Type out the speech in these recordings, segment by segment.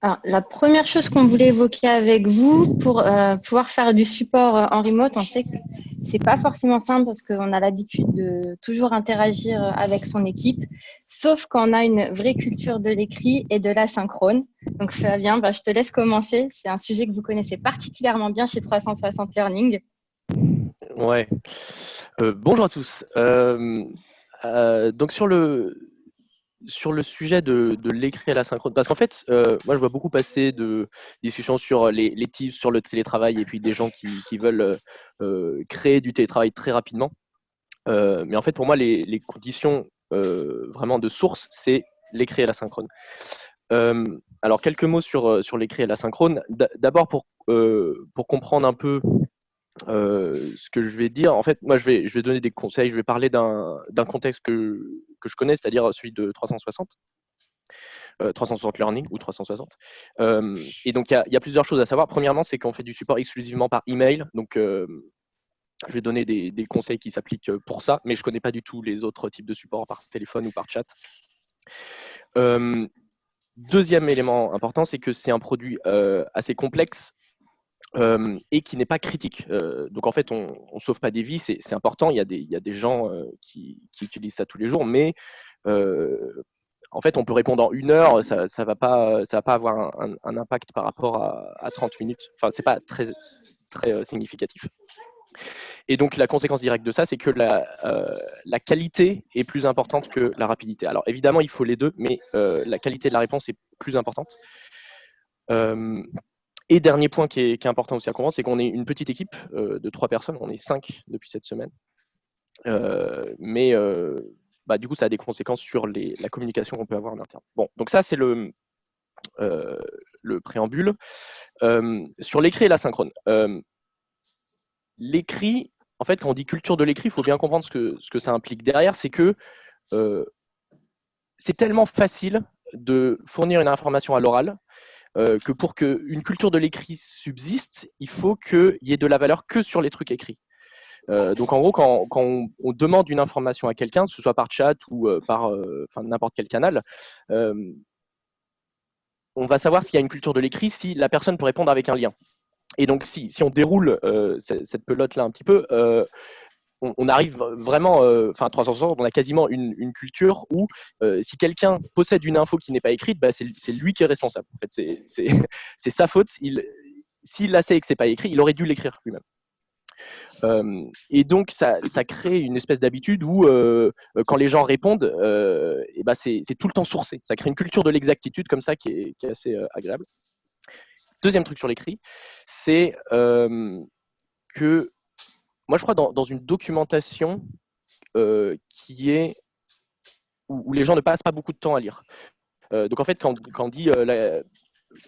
Alors, la première chose qu'on voulait évoquer avec vous pour pouvoir faire du support en remote, on sait que c'est pas forcément simple parce qu'on a l'habitude de toujours interagir avec son équipe, sauf quand on a une vraie culture de l'écrit et de l'asynchrone. Donc Fabien, je te laisse commencer. C'est un sujet que vous connaissez particulièrement bien chez 360 Learning. Ouais. Bonjour à tous. Donc sur le sujet de l'écrit à la synchrone, parce qu'en fait, moi je vois beaucoup passer de discussions sur les tips sur le télétravail et puis des gens qui veulent créer du télétravail très rapidement. Mais en fait, pour moi, les conditions vraiment de source, c'est l'écrit à la synchrone. Alors quelques mots sur l'écrit à la synchrone. D'abord pour comprendre un peu ce que je vais dire, en fait, moi, je vais donner des conseils. Je vais parler d'un contexte que je connais, c'est-à-dire celui de 360, 360 Learning ou 360. Et donc, il y a plusieurs choses à savoir. Premièrement, c'est qu'on fait du support exclusivement par email. Donc, je vais donner des conseils qui s'appliquent pour ça, mais je ne connais pas du tout les autres types de support par téléphone ou par chat. Deuxième élément important, c'est que c'est un produit assez complexe et qui n'est pas critique. Donc en fait, on ne sauve pas des vies, c'est important. Il y a des gens qui utilisent ça tous les jours, mais en fait, on peut répondre en 1 heure, ça va pas avoir un impact par rapport à 30 minutes. Enfin, c'est pas très significatif. Et donc la conséquence directe de ça, c'est que la qualité est plus importante que la rapidité. Alors évidemment, il faut les deux, mais la qualité de la réponse est plus importante. Euh, et dernier point qui est important aussi à comprendre, c'est qu'on est une petite équipe de 3 personnes, on est 5 depuis cette semaine. Mais du coup, ça a des conséquences sur la communication qu'on peut avoir en interne. Bon, donc ça, c'est le préambule. Sur l'écrit et l'asynchrone. L'écrit, en fait, quand on dit culture de l'écrit, il faut bien comprendre ce que ça implique derrière, c'est que euh, c'est tellement facile de fournir une information à l'oral que pour qu'une culture de l'écrit subsiste, il faut qu'il y ait de la valeur que sur les trucs écrits. Donc en gros, quand on demande une information à quelqu'un, que ce soit par chat ou par n'importe quel canal, euh, on va savoir s'il y a une culture de l'écrit si la personne peut répondre avec un lien. Et donc si on déroule cette pelote-là un petit peu, on arrive vraiment, 360, on a quasiment une culture où si quelqu'un possède une info qui n'est pas écrite, c'est lui qui est responsable. En fait, c'est sa faute. S'il la sait et que c'est pas écrit, il aurait dû l'écrire lui-même. Et donc, ça crée une espèce d'habitude où, quand les gens répondent, c'est tout le temps sourcé. Ça crée une culture de l'exactitude comme ça qui est assez agréable. Deuxième truc sur l'écrit, c'est que moi, je crois dans une documentation qui est où les gens ne passent pas beaucoup de temps à lire. Donc, en fait, quand on dit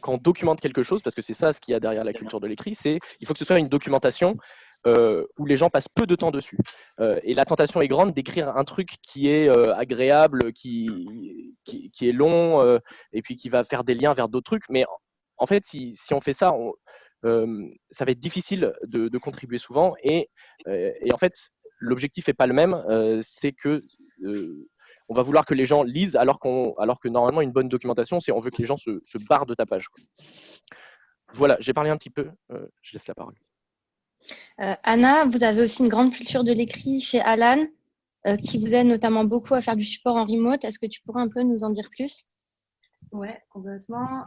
quand on documente quelque chose, parce que c'est ça ce qu'il y a derrière la culture de l'écrit, c'est il faut que ce soit une documentation où les gens passent peu de temps dessus. Et la tentation est grande d'écrire un truc qui est agréable, qui est long, et puis qui va faire des liens vers d'autres trucs. Mais en fait, si on fait ça, ça va être difficile de contribuer souvent. Et en fait, l'objectif n'est pas le même. C'est que on va vouloir que les gens lisent alors que normalement une bonne documentation, c'est on veut que les gens se barrent de ta page. Quoi. Voilà, j'ai parlé un petit peu, je laisse la parole. Anna, vous avez aussi une grande culture de l'écrit chez Alan, qui vous aide notamment beaucoup à faire du support en remote. Est-ce que tu pourrais un peu nous en dire plus? Ouais, complètement.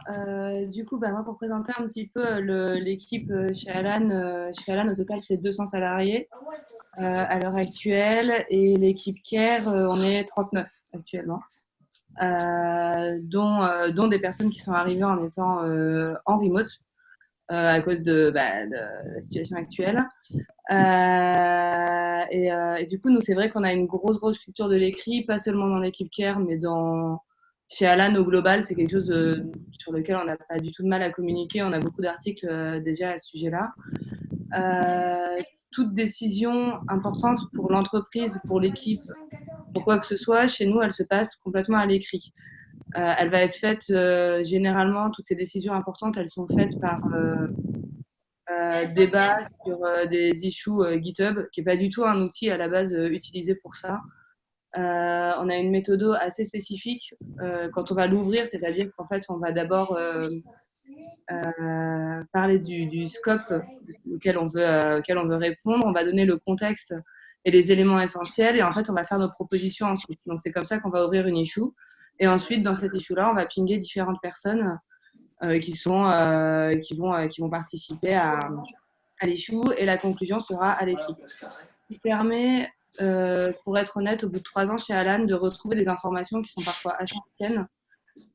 Du coup, moi, pour présenter un petit peu l'équipe chez Alan, au total, c'est 200 salariés à l'heure actuelle. Et l'équipe Care, on est 39 actuellement, dont des personnes qui sont arrivées en étant en remote à cause de la situation actuelle. Et du coup, nous, c'est vrai qu'on a une grosse culture de l'écrit, pas seulement dans l'équipe Care, mais chez Alan, au global, c'est quelque chose sur lequel on n'a pas du tout de mal à communiquer. On a beaucoup d'articles déjà à ce sujet-là. Toute décision importante pour l'entreprise, pour l'équipe, pour quoi que ce soit, chez nous, elle se passe complètement à l'écrit. Elle va être faite, généralement, toutes ces décisions importantes, elles sont faites par débat sur des issues GitHub, qui n'est pas du tout un outil à la base utilisé pour ça. On a une méthode assez spécifique quand on va l'ouvrir, c'est-à-dire qu'en fait, on va d'abord parler du scope auquel on veut répondre. On va donner le contexte et les éléments essentiels. Et en fait, on va faire nos propositions ensuite. Donc, c'est comme ça qu'on va ouvrir une issue. Et ensuite, dans cette issue-là, on va pinguer différentes personnes qui vont participer à l'issue. Et la conclusion sera à l'écrit. Ce qui permet, pour être honnête, au bout de 3 ans chez Alan, de retrouver des informations qui sont parfois assez anciennes,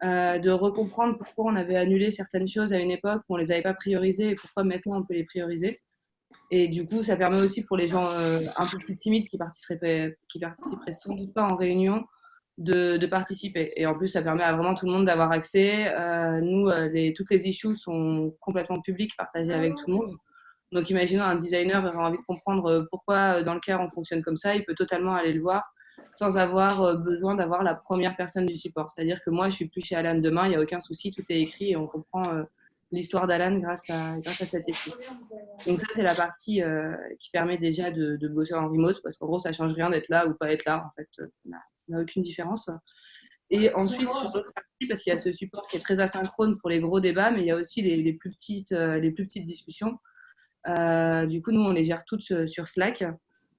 de recomprendre pourquoi on avait annulé certaines choses à une époque où on ne les avait pas priorisées et pourquoi maintenant on peut les prioriser. Et du coup, ça permet aussi pour les gens un peu plus timides qui participeraient sans doute pas en réunion de participer. Et en plus, ça permet à vraiment tout le monde d'avoir accès. Toutes les issues sont complètement publiques, partagées avec tout le monde. Donc, imaginons un designer aurait envie de comprendre pourquoi dans le CARE on fonctionne comme ça, il peut totalement aller le voir sans avoir besoin d'avoir la première personne du support. C'est-à-dire que moi, je suis plus chez Alan demain, il n'y a aucun souci, tout est écrit et on comprend l'histoire d'Alan grâce à cette équipe. Donc ça, c'est la partie qui permet déjà de bosser en remote, parce qu'en gros, ça change rien d'être là ou pas être là. En fait, ça n'a aucune différence. Et ensuite, sur l'autre partie, parce qu'il y a ce support qui est très asynchrone pour les gros débats, mais il y a aussi les plus petites discussions. Du coup, nous, on les gère toutes sur Slack,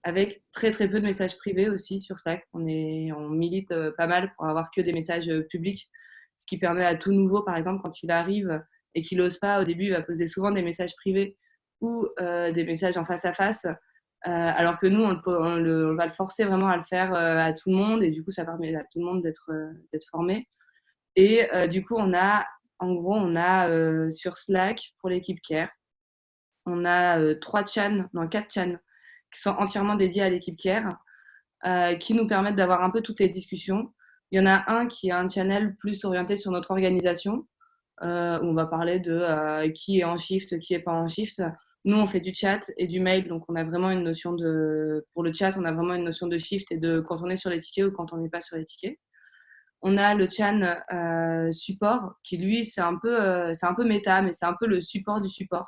avec très très peu de messages privés aussi sur Slack. On milite pas mal pour avoir que des messages publics, ce qui permet à tout nouveau, par exemple, quand il arrive et qu'il n'ose pas, au début, il va poser souvent des messages privés ou des messages en face à face, alors que nous, on va le forcer vraiment à le faire à tout le monde, et du coup, ça permet à tout le monde d'être formé. Et du coup, on a sur Slack, pour l'équipe Care, on a 4 chans qui sont entièrement dédiés à l'équipe Care, qui nous permettent d'avoir un peu toutes les discussions. Il y en a un qui est un channel plus orienté sur notre organisation, où on va parler de qui est en shift, qui est pas en shift. Nous, on fait du chat et du mail, donc on a vraiment une notion pour le chat, on a vraiment une notion de shift et de quand on est sur les tickets ou quand on n'est pas sur les tickets. On a le chan support, qui lui, c'est un peu méta, mais c'est un peu le support du support.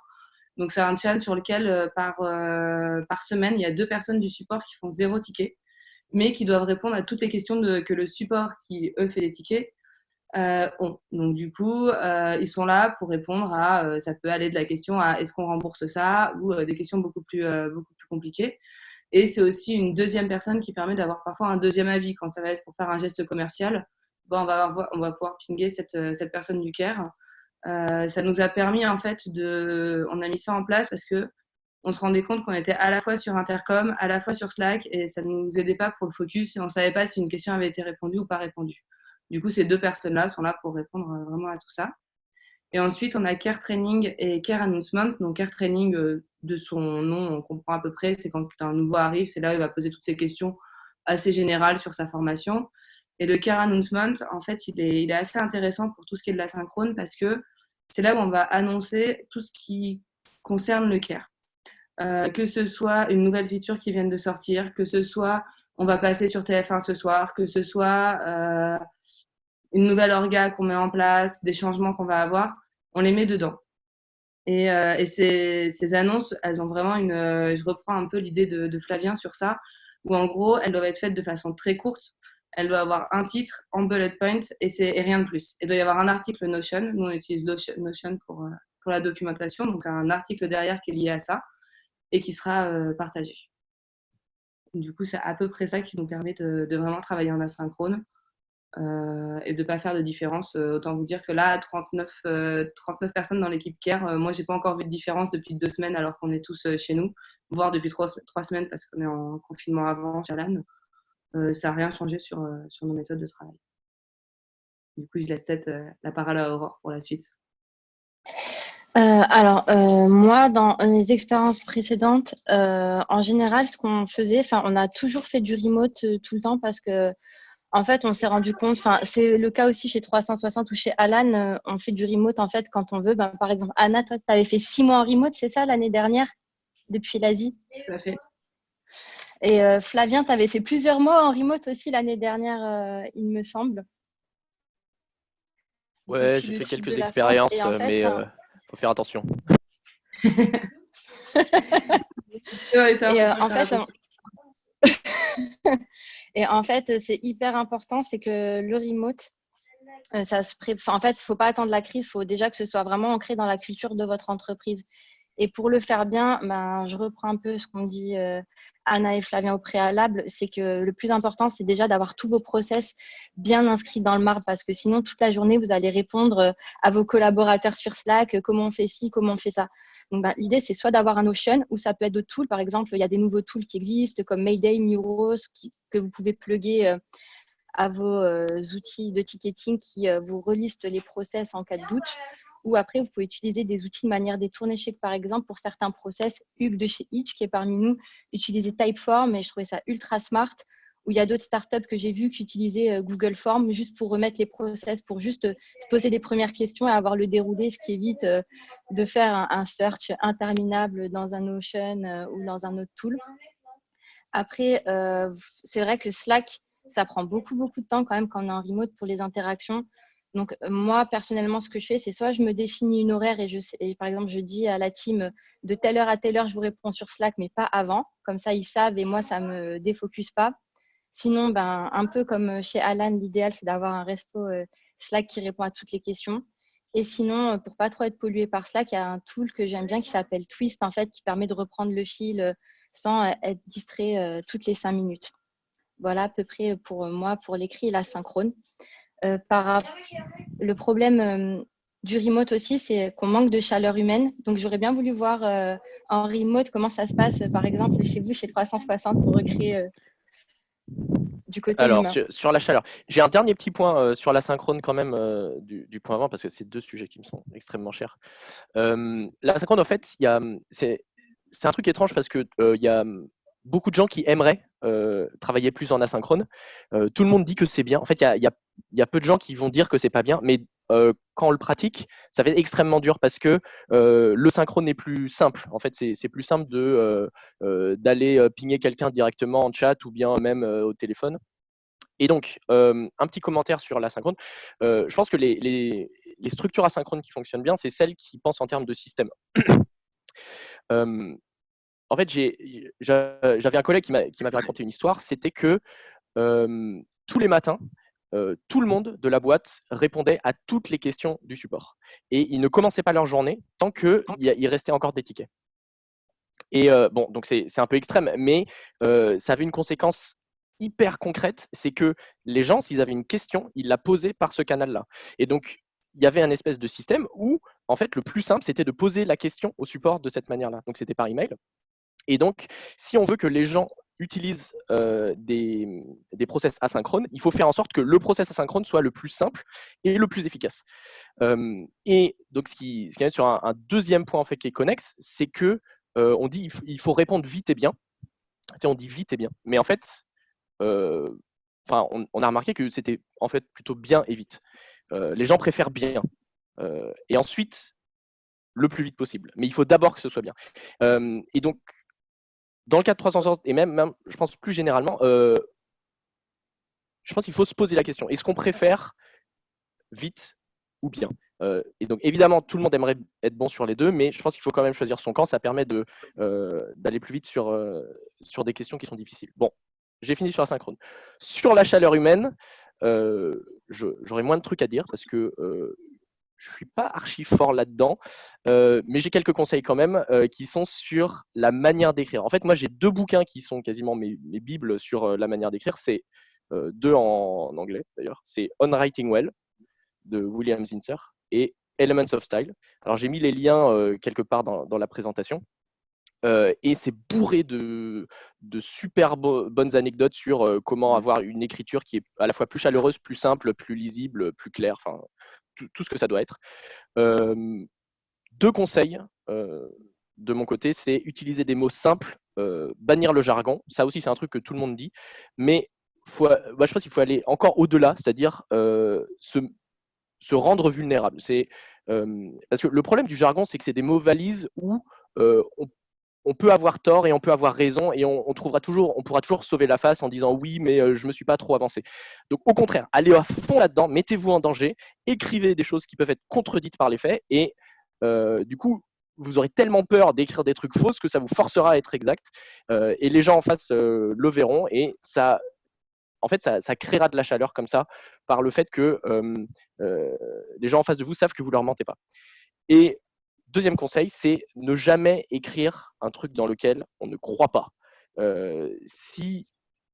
Donc, c'est un chan sur lequel, par semaine, il y a 2 personnes du support qui font 0 ticket, mais qui doivent répondre à toutes les questions que le support qui, eux, fait les tickets ont. Donc, du coup, ils sont là pour répondre à, ça peut aller de la question à est-ce qu'on rembourse ça, ou des questions beaucoup plus compliquées. Et c'est aussi une deuxième personne qui permet d'avoir parfois un deuxième avis. Quand ça va être pour faire un geste commercial, on va pouvoir pinguer cette personne du CARE. Ça nous a permis, en fait, on a mis ça en place parce que on se rendait compte qu'on était à la fois sur Intercom, à la fois sur Slack, et ça ne nous aidait pas pour le focus, et on ne savait pas si une question avait été répondue ou pas répondue. Du coup, ces 2 personnes-là sont là pour répondre vraiment à tout ça. Et ensuite, on a Care Training et Care Announcement. Donc, Care Training, de son nom, on comprend à peu près, c'est quand un nouveau arrive, c'est là où il va poser toutes ces questions assez générales sur sa formation. Et le Care Announcement, en fait, il est assez intéressant pour tout ce qui est de l'asynchrone, parce que c'est là où on va annoncer tout ce qui concerne le Care. Que ce soit une nouvelle feature qui vient de sortir, que ce soit on va passer sur TF1 ce soir, que ce soit une nouvelle orga qu'on met en place, des changements qu'on va avoir, on les met dedans. Et ces annonces, elles ont vraiment je reprends un peu l'idée de Flavien sur ça, où en gros, elles doivent être faites de façon très courte. Elle doit avoir un titre en bullet point et rien de plus. Il doit y avoir un article Notion. Nous, on utilise Notion pour la documentation, donc un article derrière qui est lié à ça et qui sera partagé. Du coup, c'est à peu près ça qui nous permet de vraiment travailler en asynchrone et de ne pas faire de différence. Autant vous dire que là, 39 personnes dans l'équipe Care, moi, je n'ai pas encore vu de différence depuis 2 semaines alors qu'on est tous chez nous, voire depuis 3 semaines parce qu'on est en confinement avant chez Alan. Ça n'a rien changé sur nos méthodes de travail. Du coup, je laisse peut-être la parole à Aurore pour la suite. Moi, dans mes expériences précédentes, en général, ce qu'on faisait, on a toujours fait du remote tout le temps parce que, en fait, on s'est rendu compte, c'est le cas aussi chez 360 ou chez Alan, on fait du remote en fait quand on veut. Par exemple, Anna, toi, tu avais fait 6 mois en remote, c'est ça, l'année dernière, depuis l'Asie? Ça fait. Et Flavien, tu avais fait plusieurs mois en remote aussi l'année dernière, il me semble. Ouais, j'ai fait quelques expériences, mais faut faire attention. Et en fait, Et en fait, c'est hyper important, c'est que le remote, en fait, il ne faut pas attendre la crise, il faut déjà que ce soit vraiment ancré dans la culture de votre entreprise. Et pour le faire bien, ben, je reprends un peu ce qu'ont dit Anna et Flavien au préalable, c'est que le plus important, c'est déjà d'avoir tous vos process bien inscrits dans le marbre, parce que sinon, toute la journée, vous allez répondre à vos collaborateurs sur Slack, comment on fait ci, comment on fait ça. Donc, ben, l'idée, c'est soit d'avoir un Notion, ou ça peut être d'autres tools. Par exemple, il y a des nouveaux tools qui existent, comme Mayday, Muros, que vous pouvez plugger à vos outils de ticketing qui vous relistent les process en cas de doute. Ou après, vous pouvez utiliser des outils de manière détournée. Je sais que par exemple, pour certains process, Hugues de chez Itch, qui est parmi nous, utilisait Typeform et je trouvais ça ultra smart. Ou il y a d'autres startups que j'ai vues qui utilisaient Google Form juste pour remettre les process, pour juste se poser les premières questions et avoir le déroulé, ce qui évite de faire un search interminable dans un Notion ou dans un autre tool. Après, c'est vrai que Slack, ça prend beaucoup, beaucoup de temps quand même quand on est en remote pour les interactions. Donc, moi, personnellement, ce que je fais, c'est soit je me définis une horaire et par exemple, je dis à la team de telle heure à telle heure, je vous réponds sur Slack, mais pas avant. Comme ça, ils savent et moi, ça ne me défocus pas. Sinon, ben, un peu comme chez Alan, l'idéal, c'est d'avoir un resto Slack qui répond à toutes les questions. Et sinon, pour pas trop être pollué par Slack, il y a un tool que j'aime bien qui s'appelle Twist, en fait, qui permet de reprendre le fil sans être distrait toutes les 5 minutes. Voilà à peu près pour moi, pour l'écrit et la synchrone. Le problème du remote aussi, c'est qu'on manque de chaleur humaine. Donc, j'aurais bien voulu voir en remote comment ça se passe, par exemple, chez vous, chez 360, pour recréer du côté Alors, humain. sur la chaleur, j'ai un dernier petit point sur la synchrone quand même du point avant, parce que c'est deux sujets qui me sont extrêmement chers. La synchrone, en fait, c'est un truc étrange parce que il y a beaucoup de gens qui aimeraient travailler plus en asynchrone. Tout le monde dit que c'est bien. En fait, il y a peu de gens qui vont dire que c'est pas bien, mais quand on le pratique, ça va être extrêmement dur parce que le synchrone est plus simple. En fait, c'est plus simple d'aller pinguer quelqu'un directement en chat ou bien même au téléphone. Et donc, un petit commentaire sur l'asynchrone. Je pense que les structures asynchrones qui fonctionnent bien, c'est celles qui pensent en termes de système. En fait, j'avais un collègue qui m'avait raconté une histoire. C'était que tous les matins, tout le monde de la boîte répondait à toutes les questions du support. Et ils ne commençaient pas leur journée tant qu'il restait encore des tickets. Et bon, donc c'est un peu extrême, mais ça avait une conséquence hyper concrète, c'est que les gens, s'ils avaient une question, ils la posaient par ce canal-là. Et donc, il y avait un espèce de système où, en fait, le plus simple, c'était de poser la question au support de cette manière-là. Donc, c'était par email. Et donc, si on veut que les gens utilisent des process asynchrones, il faut faire en sorte que le process asynchrone soit le plus simple et le plus efficace. Et donc, ce qui amène sur un deuxième point en fait qui est connexe, c'est que on dit il faut répondre vite et bien. On dit vite et bien, mais en fait, on a remarqué que c'était en fait plutôt bien et vite. Les gens préfèrent bien. Et ensuite, le plus vite possible. Mais il faut d'abord que ce soit bien. Et donc, dans le cas de 360, et même je pense plus généralement, je pense qu'il faut se poser la question. Est-ce qu'on préfère vite ou bien et donc, évidemment, tout le monde aimerait être bon sur les deux, mais je pense qu'il faut quand même choisir son camp. Ça permet d'aller plus vite sur des questions qui sont difficiles. Bon, j'ai fini sur la synchrone. Sur la chaleur humaine, j'aurais moins de trucs à dire parce que je ne suis pas archi fort là-dedans, mais j'ai quelques conseils quand même qui sont sur la manière d'écrire. En fait, moi, j'ai deux bouquins qui sont quasiment mes bibles sur la manière d'écrire. C'est deux en anglais, d'ailleurs. C'est On Writing Well de William Zinsser et Elements of Style. Alors, j'ai mis les liens quelque part dans la présentation. Et c'est bourré de super bonnes anecdotes sur comment avoir une écriture qui est à la fois plus chaleureuse, plus simple, plus lisible, plus claire, enfin tout ce que ça doit être. Deux conseils de mon côté, c'est utiliser des mots simples, bannir le jargon. Ça aussi, c'est un truc que tout le monde dit, mais je pense qu'il faut aller encore au-delà, c'est-à-dire se rendre vulnérable. Parce que le problème du jargon, c'est que c'est des mots valises où on peut avoir tort et on peut avoir raison et on pourra toujours sauver la face en disant oui, mais je ne me suis pas trop avancé. Donc au contraire, allez à fond là-dedans, mettez-vous en danger, écrivez des choses qui peuvent être contredites par les faits et du coup, vous aurez tellement peur d'écrire des trucs fausses que ça vous forcera à être exact et les gens en face le verront et ça en fait, ça créera de la chaleur comme ça, par le fait que les gens en face de vous savent que vous leur mentez pas. Et deuxième conseil, c'est ne jamais écrire un truc dans lequel on ne croit pas. Si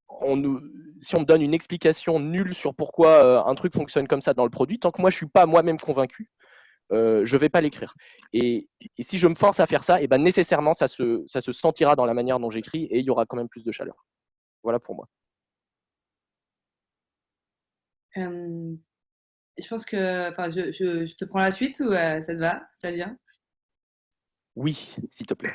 si on me donne une explication nulle sur pourquoi un truc fonctionne comme ça dans le produit, tant que moi je suis pas moi-même convaincu, je vais pas l'écrire. Et si je me force à faire ça, et ben nécessairement ça se sentira dans la manière dont j'écris et il y aura quand même plus de chaleur. Voilà pour moi. Je pense que, enfin, je te prends la suite ou ça te va, Flavien? Oui, s'il te plaît.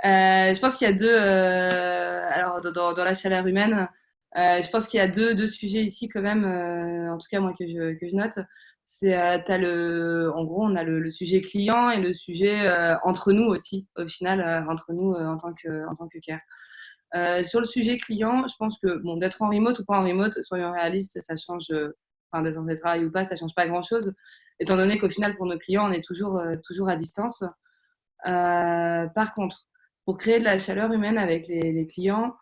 Je pense qu'il y a deux. Alors, dans la chaleur humaine, je pense qu'il y a deux sujets ici quand même. En tout cas, moi que je note, c'est en gros, on a le sujet client et le sujet entre nous aussi. Au final, entre nous en tant que care. Sur le sujet client, je pense que bon, d'être en remote ou pas en remote, soyons réalistes, ça change. Enfin, d'être en télétravail ou pas, ça change pas grand-chose, étant donné qu'au final, pour nos clients, on est toujours à distance. Par contre, pour créer de la chaleur humaine avec les clients,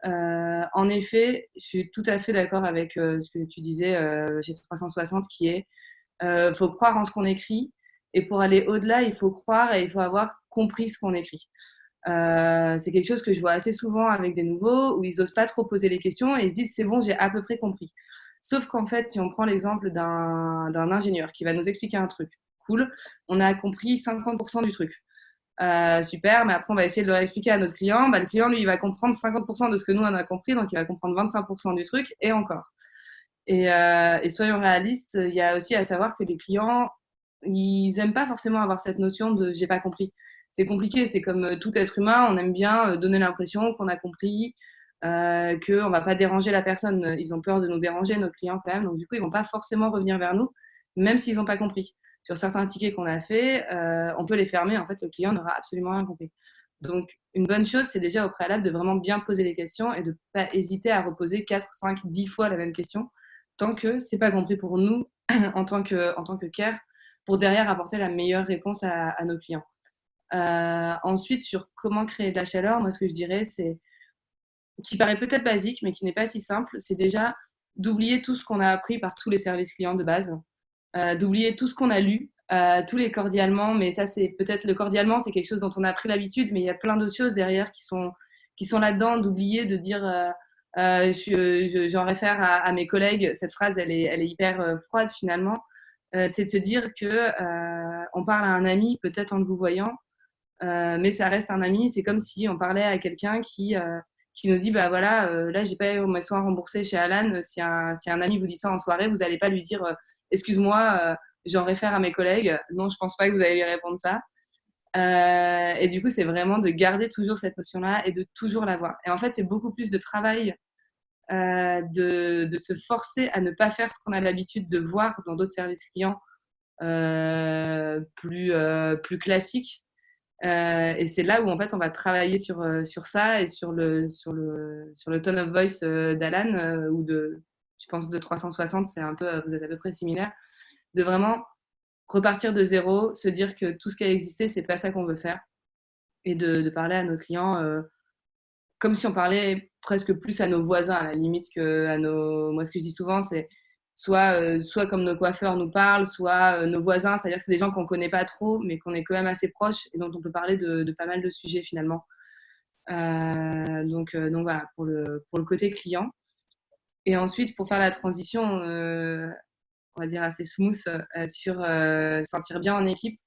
en effet, je suis tout à fait d'accord avec ce que tu disais chez 360, qui est faut croire en ce qu'on écrit. Et pour aller au-delà, il faut croire et il faut avoir compris ce qu'on écrit. C'est quelque chose que je vois assez souvent avec des nouveaux où ils n'osent pas trop poser les questions et ils se disent c'est bon, j'ai à peu près compris. Sauf qu'en fait, si on prend l'exemple d'un ingénieur qui va nous expliquer un truc, cool, on a compris 50% du truc. Super, mais après on va essayer de le réexpliquer à notre client. Bah, le client, lui, il va comprendre 50% de ce que nous on a compris, donc il va comprendre 25% du truc et encore. Et soyons réalistes, il y a aussi à savoir que les clients, ils aiment pas forcément avoir cette notion de j'ai pas compris. C'est compliqué, c'est comme tout être humain, on aime bien donner l'impression qu'on a compris, qu'on va pas déranger la personne. Ils ont peur de nous déranger, nos clients quand même, donc du coup ils vont pas forcément revenir vers nous, même s'ils n'ont pas compris. Sur certains tickets qu'on a fait, on peut les fermer, en fait le client n'aura absolument rien compris. Donc une bonne chose, c'est déjà au préalable de vraiment bien poser les questions et de pas hésiter à reposer 4, 5, 10 fois la même question tant que c'est pas compris pour nous en tant que care, pour derrière apporter la meilleure réponse à nos clients. Ensuite, sur comment créer de la chaleur, moi ce que je dirais, c'est qui paraît peut-être basique, mais qui n'est pas si simple, c'est déjà d'oublier tout ce qu'on a appris par tous les services clients de base, d'oublier tout ce qu'on a lu, tous les cordialement, mais ça c'est peut-être le cordialement, c'est quelque chose dont on a pris l'habitude, mais il y a plein d'autres choses derrière qui sont là-dedans, d'oublier de dire j'en réfère à mes collègues, cette phrase elle est hyper froide finalement, c'est de se dire que on parle à un ami peut-être en le vous voyant, mais ça reste un ami. C'est comme si on parlait à quelqu'un qui nous dit bah voilà, là j'ai pas eu mes soins remboursés chez Alan. Si un ami vous dit ça en soirée, vous allez pas lui dire excuse-moi, j'en réfère à mes collègues. Non, je pense pas que vous allez lui répondre ça. Et du coup, c'est vraiment de garder toujours cette notion-là et de toujours l'avoir. Et en fait, c'est beaucoup plus de travail de se forcer à ne pas faire ce qu'on a l'habitude de voir dans d'autres services clients plus classiques. Et c'est là où en fait on va travailler sur ça et sur le tone of voice d'Alan ou je pense de 360, c'est un peu, vous êtes à peu près similaire, de vraiment repartir de zéro, se dire que tout ce qui a existé, c'est pas ça qu'on veut faire et de parler à nos clients comme si on parlait presque plus à nos voisins à la limite que à nos. Moi, ce que je dis souvent, c'est soit comme nos coiffeurs nous parlent, soit nos voisins, c'est-à-dire que c'est des gens qu'on connaît pas trop, mais qu'on est quand même assez proches et dont on peut parler de pas mal de sujets finalement. Donc voilà, pour le côté client. Et ensuite, pour faire la transition, on va dire assez smooth sur sentir bien en équipe,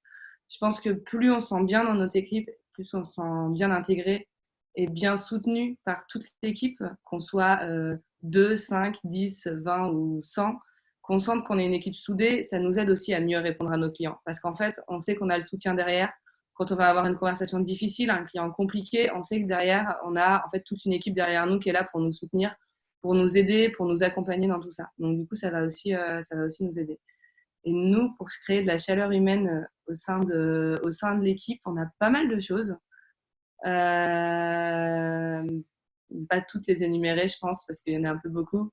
je pense que plus on se sent bien dans notre équipe, plus on se sent bien intégré et bien soutenu par toute l'équipe, qu'on soit 2, 5, 10, 20 ou 100, qu'on sente qu'on est une équipe soudée, ça nous aide aussi à mieux répondre à nos clients. Parce qu'en fait, on sait qu'on a le soutien derrière. Quand on va avoir une conversation difficile, un client compliqué, on sait que derrière, on a en fait toute une équipe derrière nous qui est là pour nous soutenir, pour nous aider, pour nous accompagner dans tout ça. Donc du coup, ça va aussi nous aider. Et nous, pour créer de la chaleur humaine au sein de l'équipe, on a pas mal de choses. Pas toutes les énumérer, je pense, parce qu'il y en a un peu beaucoup.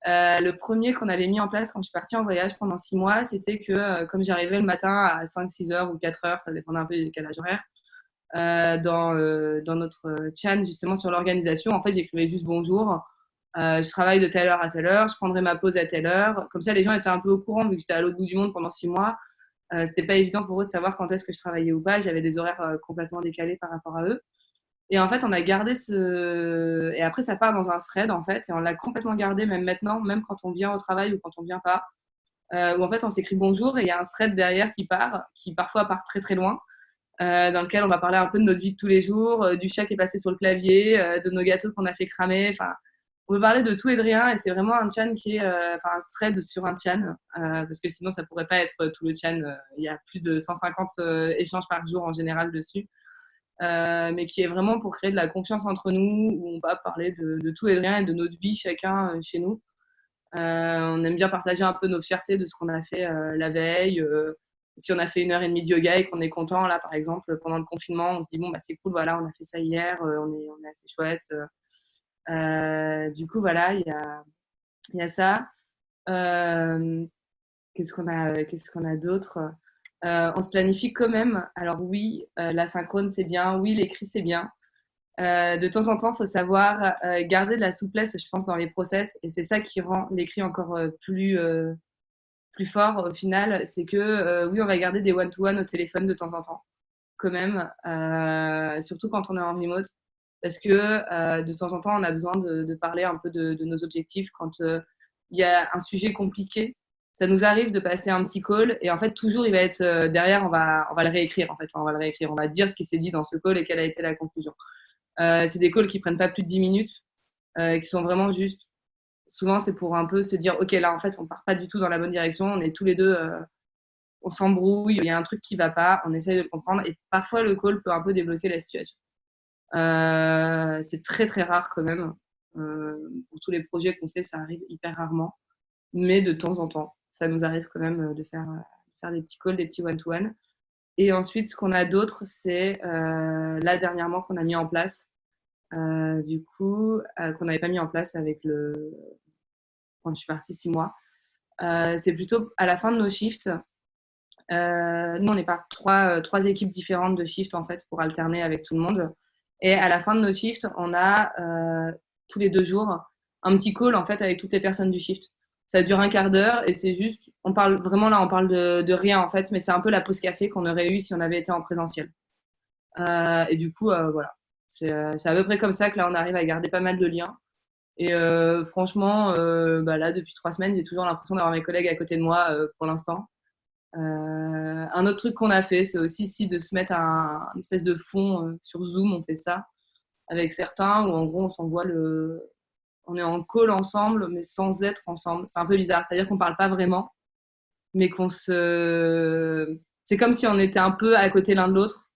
Le premier qu'on avait mis en place quand je suis partie en voyage pendant 6 mois, c'était que comme j'arrivais le matin à 5-6 heures ou 4 heures, ça dépendait un peu du décalage horaire, dans notre chat, justement sur l'organisation, en fait, j'écrivais juste bonjour. Je travaille de telle heure à telle heure, je prendrai ma pause à telle heure. Comme ça, les gens étaient un peu au courant, vu que j'étais à l'autre bout du monde pendant 6 mois. C'était pas évident pour eux de savoir quand est-ce que je travaillais ou pas. J'avais des horaires complètement décalés par rapport à eux. Et en fait, on a gardé ce. Et après, ça part dans un thread, en fait. Et on l'a complètement gardé, même maintenant, même quand on vient au travail ou quand on vient pas. Où en fait, on s'écrit bonjour et il y a un thread derrière qui parfois part très très loin, dans lequel on va parler un peu de notre vie de tous les jours, du chat qui est passé sur le clavier, de nos gâteaux qu'on a fait cramer. Enfin, on peut parler de tout et de rien. Et c'est vraiment un chan qui est. Enfin, un thread sur un chan. Parce que sinon, ça pourrait pas être tout le chan. Il y a plus de 150 échanges par jour en général dessus. Mais qui est vraiment pour créer de la confiance entre nous, où on va parler de tout et de rien et de notre vie chacun chez nous. On aime bien partager un peu nos fiertés de ce qu'on a fait la veille. Si on a fait 1 heure et demie de yoga et qu'on est content, là par exemple, pendant le confinement, on se dit bon, bah, c'est cool, voilà, on a fait ça hier, on est assez chouette. Du coup, voilà, il y a ça. Qu'est-ce qu'on a d'autre? On se planifie quand même. Alors oui, l'asynchrone c'est bien, oui, l'écrit c'est bien. De temps en temps, il faut savoir garder de la souplesse, je pense, dans les process. Et c'est ça qui rend l'écrit encore plus fort au final. C'est que oui, on va garder des one-to-one au téléphone de temps en temps, quand même. Surtout quand on est en remote. Parce que de temps en temps, on a besoin de parler un peu de nos objectifs. Quand il y a un sujet compliqué, ça nous arrive de passer un petit call. Et en fait, toujours, il va être derrière, on va le réécrire. En fait, on va le réécrire. On va dire ce qui s'est dit dans ce call et quelle a été la conclusion. C'est des calls qui prennent pas plus de 10 minutes, qui sont vraiment juste. Souvent, c'est pour un peu se dire, OK, là, en fait, on part pas du tout dans la bonne direction. On est tous les deux, on s'embrouille. Il y a un truc qui va pas. On essaye de le comprendre. Et parfois, le call peut un peu débloquer la situation. C'est très, très rare quand même. Pour tous les projets qu'on fait, ça arrive hyper rarement. Mais de temps en temps, ça nous arrive quand même de faire des petits calls, des petits one-to-one. Et ensuite, ce qu'on a d'autre, c'est là dernièrement qu'on a mis en place, qu'on n'avait pas mis en place quand je suis partie 6 mois. C'est plutôt à la fin de nos shifts. Nous, on est par trois équipes différentes de shifts en fait pour alterner avec tout le monde. Et à la fin de nos shifts, on a tous les 2 jours un petit call en fait avec toutes les personnes du shift. Ça dure un quart d'heure et c'est juste, on parle de rien en fait, mais c'est un peu la pause café qu'on aurait eu si on avait été en présentiel. Et du coup, voilà. C'est à peu près comme ça que là, on arrive à garder pas mal de liens. Et franchement, bah là, depuis 3 semaines, j'ai toujours l'impression d'avoir mes collègues à côté de moi pour l'instant. Un autre truc qu'on a fait, c'est aussi ici de se mettre une espèce de fond sur Zoom. On fait ça avec certains où en gros, on est en call ensemble, mais sans être ensemble. C'est un peu bizarre. C'est-à-dire qu'on parle pas vraiment, mais c'est comme si on était un peu à côté l'un de l'autre.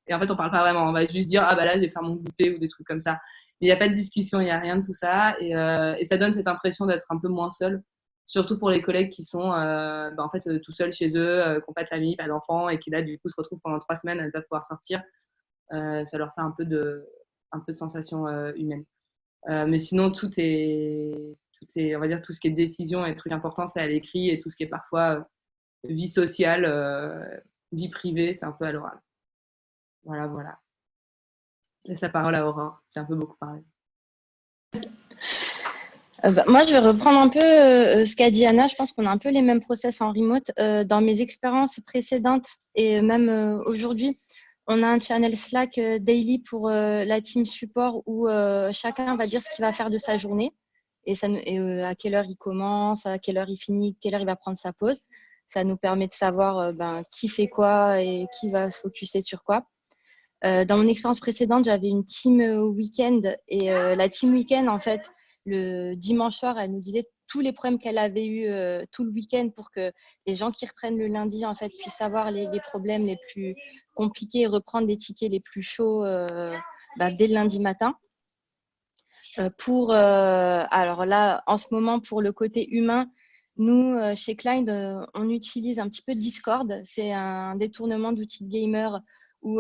Et en fait, on parle pas vraiment. On va juste dire, ah bah là, je vais faire mon goûter ou des trucs comme ça. Mais il n'y a pas de discussion, il n'y a rien de tout ça. Et ça donne cette impression d'être un peu moins seul. Surtout pour les collègues qui sont en fait, tout seuls chez eux, qui n'ont pas de famille, pas d'enfants, et qui là, du coup, se retrouvent pendant 3 semaines à ne pas pouvoir sortir. Ça leur fait un peu de sensation humaine. Mais sinon, on va dire, tout ce qui est décision et trucs importants, c'est à l'écrit. Et tout ce qui est parfois vie sociale, vie privée, c'est un peu à l'oral. Voilà, voilà. Je laisse la parole à Aurore. J'ai un peu beaucoup parlé. Moi, je vais reprendre un peu ce qu'a dit Anna. Je pense qu'on a un peu les mêmes process en remote. Dans mes expériences précédentes et même aujourd'hui, on a un channel Slack daily pour la team support où chacun va dire ce qu'il va faire de sa journée et à quelle heure il commence, à quelle heure il finit, quelle heure il va prendre sa pause. Ça nous permet de savoir qui fait quoi et qui va se focuser sur quoi. Dans mon expérience précédente, j'avais une team week-end et la team week-end, en fait, le dimanche soir, elle nous disait tous les problèmes qu'elle avait eu tout le week-end pour que les gens qui reprennent le lundi, en fait, puissent savoir les problèmes les plus compliqués et reprendre les tickets les plus chauds dès le lundi matin. Alors là, en ce moment, pour le côté humain, nous, chez Klein, on utilise un petit peu Discord. C'est un détournement d'outils de gamer où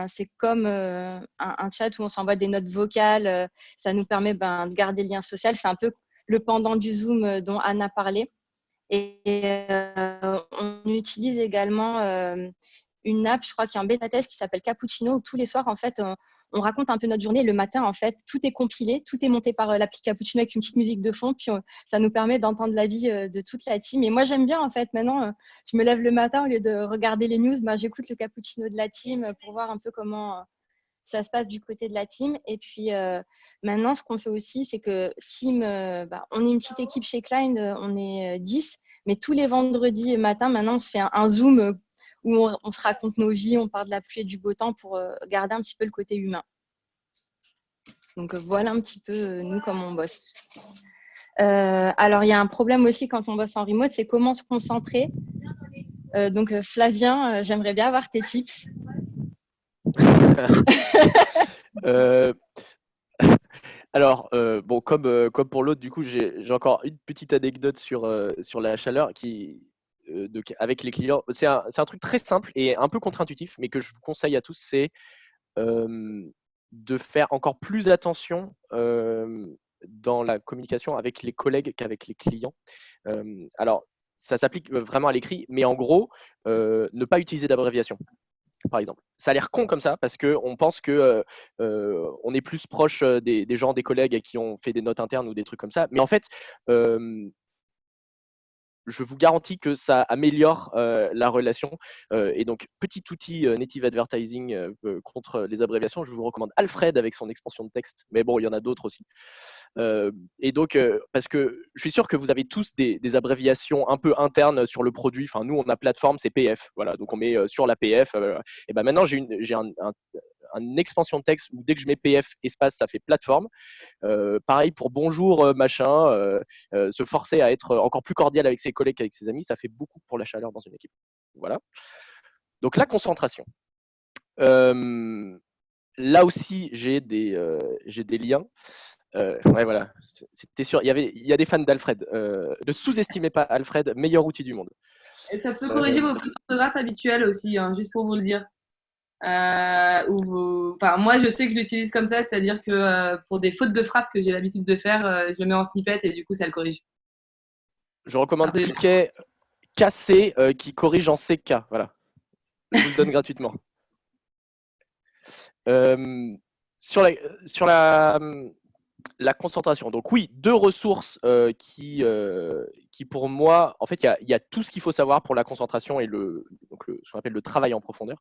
c'est comme un chat où on s'envoie des notes vocales. Ça nous permet de garder le lien social. C'est un peu le pendant du Zoom dont Anna parlait. Et on utilise également une app, je crois qu'il y a un bêta test qui s'appelle Cappuccino, où tous les soirs, en fait, on raconte un peu notre journée. Le matin, en fait, tout est compilé, tout est monté par l'appli Cappuccino avec une petite musique de fond. Puis ça nous permet d'entendre la vie de toute la team. Et moi, j'aime bien, en fait, maintenant, je me lève le matin, au lieu de regarder les news, j'écoute le Cappuccino de la team pour voir un peu comment ça se passe du côté de la team. Et puis maintenant, ce qu'on fait aussi, c'est que team, on est une petite équipe chez Klein, on est 10, mais tous les vendredis matin, maintenant, on se fait un Zoom où on se raconte nos vies, on parle de la pluie et du beau temps pour garder un petit peu le côté humain. Donc voilà un petit peu nous comment on bosse. Alors il y a un problème aussi quand on bosse en remote, c'est comment se concentrer. Donc Flavien, j'aimerais bien avoir tes tips. Alors, bon, comme pour l'autre, du coup, j'ai encore une petite anecdote sur la chaleur avec les clients. C'est un truc très simple et un peu contre-intuitif, mais que je vous conseille à tous, c'est de faire encore plus attention dans la communication avec les collègues qu'avec les clients. Alors, ça s'applique vraiment à l'écrit, mais en gros, ne pas utiliser d'abréviation. Par exemple. Ça a l'air con comme ça parce qu'on pense que on est plus proche des gens, des collègues à qui on fait des notes internes ou des trucs comme ça. Mais en fait, je vous garantis que ça améliore la relation. Et donc, petit outil native advertising contre les abréviations, je vous recommande Alfred avec son expansion de texte. Mais bon, il y en a d'autres aussi. Et donc, parce que je suis sûr que vous avez tous des abréviations un peu internes sur le produit. Enfin, nous, on a plateforme, c'est PF. Voilà, donc on met sur la PF. Et ben maintenant, j'ai une expansion de texte où dès que je mets PF espace, ça fait plateforme. Pareil pour bonjour machin, se forcer à être encore plus cordial avec ses collègues qu'avec ses amis, ça fait beaucoup pour la chaleur dans une équipe. Voilà. Donc la concentration. Là aussi, j'ai des liens. Ouais, voilà. C'était sûr. Il y a des fans d'Alfred. Ne sous-estimez pas Alfred, meilleur outil du monde. Et ça peut corriger vos fautes d'orthographe habituelles aussi, hein, juste pour vous le dire. Enfin, moi, je sais que je l'utilise comme ça, c'est-à-dire que pour des fautes de frappe que j'ai l'habitude de faire, je le mets en snippet et du coup, ça le corrige. Je recommande Piquet KC qui corrige en CK. Voilà. Je vous le donne gratuitement. Sur la concentration. Donc oui, deux ressources qui pour moi, en fait, il y a tout ce qu'il faut savoir pour la concentration et ce qu'on appelle le travail en profondeur.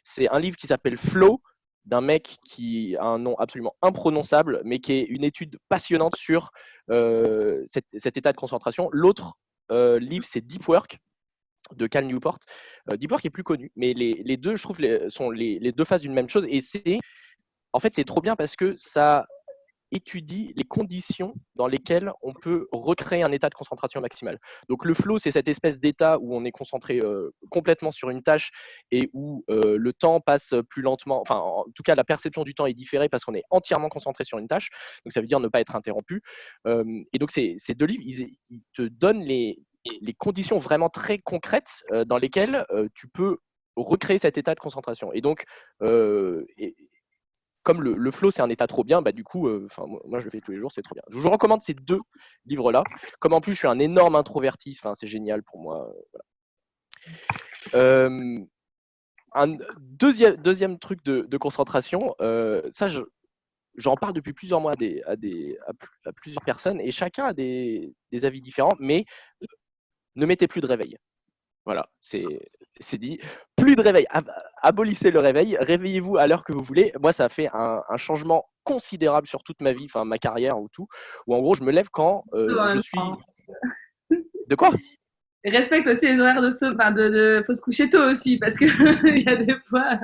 C'est un livre qui s'appelle Flow, d'un mec qui a un nom absolument imprononçable, mais qui est une étude passionnante sur cet état de concentration. L'autre livre, c'est Deep Work de Cal Newport. Deep Work est plus connu, mais les deux, je trouve, sont les deux faces d'une même chose. Et en fait, c'est trop bien parce que ça étudie les conditions dans lesquelles on peut recréer un état de concentration maximale. Donc le flow, c'est cette espèce d'état où on est concentré complètement sur une tâche et où le temps passe plus lentement. Enfin, en tout cas, la perception du temps est différée parce qu'on est entièrement concentré sur une tâche. Donc ça veut dire ne pas être interrompu. Et donc ces deux livres, ils te donnent les conditions vraiment très concrètes dans lesquelles tu peux recréer cet état de concentration. Et donc, comme le flow, c'est un état trop bien, du coup, moi je le fais tous les jours, c'est trop bien. Je vous recommande ces deux livres-là. Comme en plus, je suis un énorme introverti, c'est génial pour moi. Voilà. Un deuxième truc de concentration, ça, j'en parle depuis plusieurs mois à plusieurs personnes et chacun a des avis différents, mais ne mettez plus de réveil. Voilà, c'est dit. Plus de réveil. Abolissez le réveil. Réveillez-vous à l'heure que vous voulez. Moi, ça a fait un changement considérable sur toute ma vie, enfin ma carrière ou tout. Où en gros, je me lève quand je suis. De quoi? Et respecte aussi les horaires de faut se coucher tôt aussi parce que il y a des fois.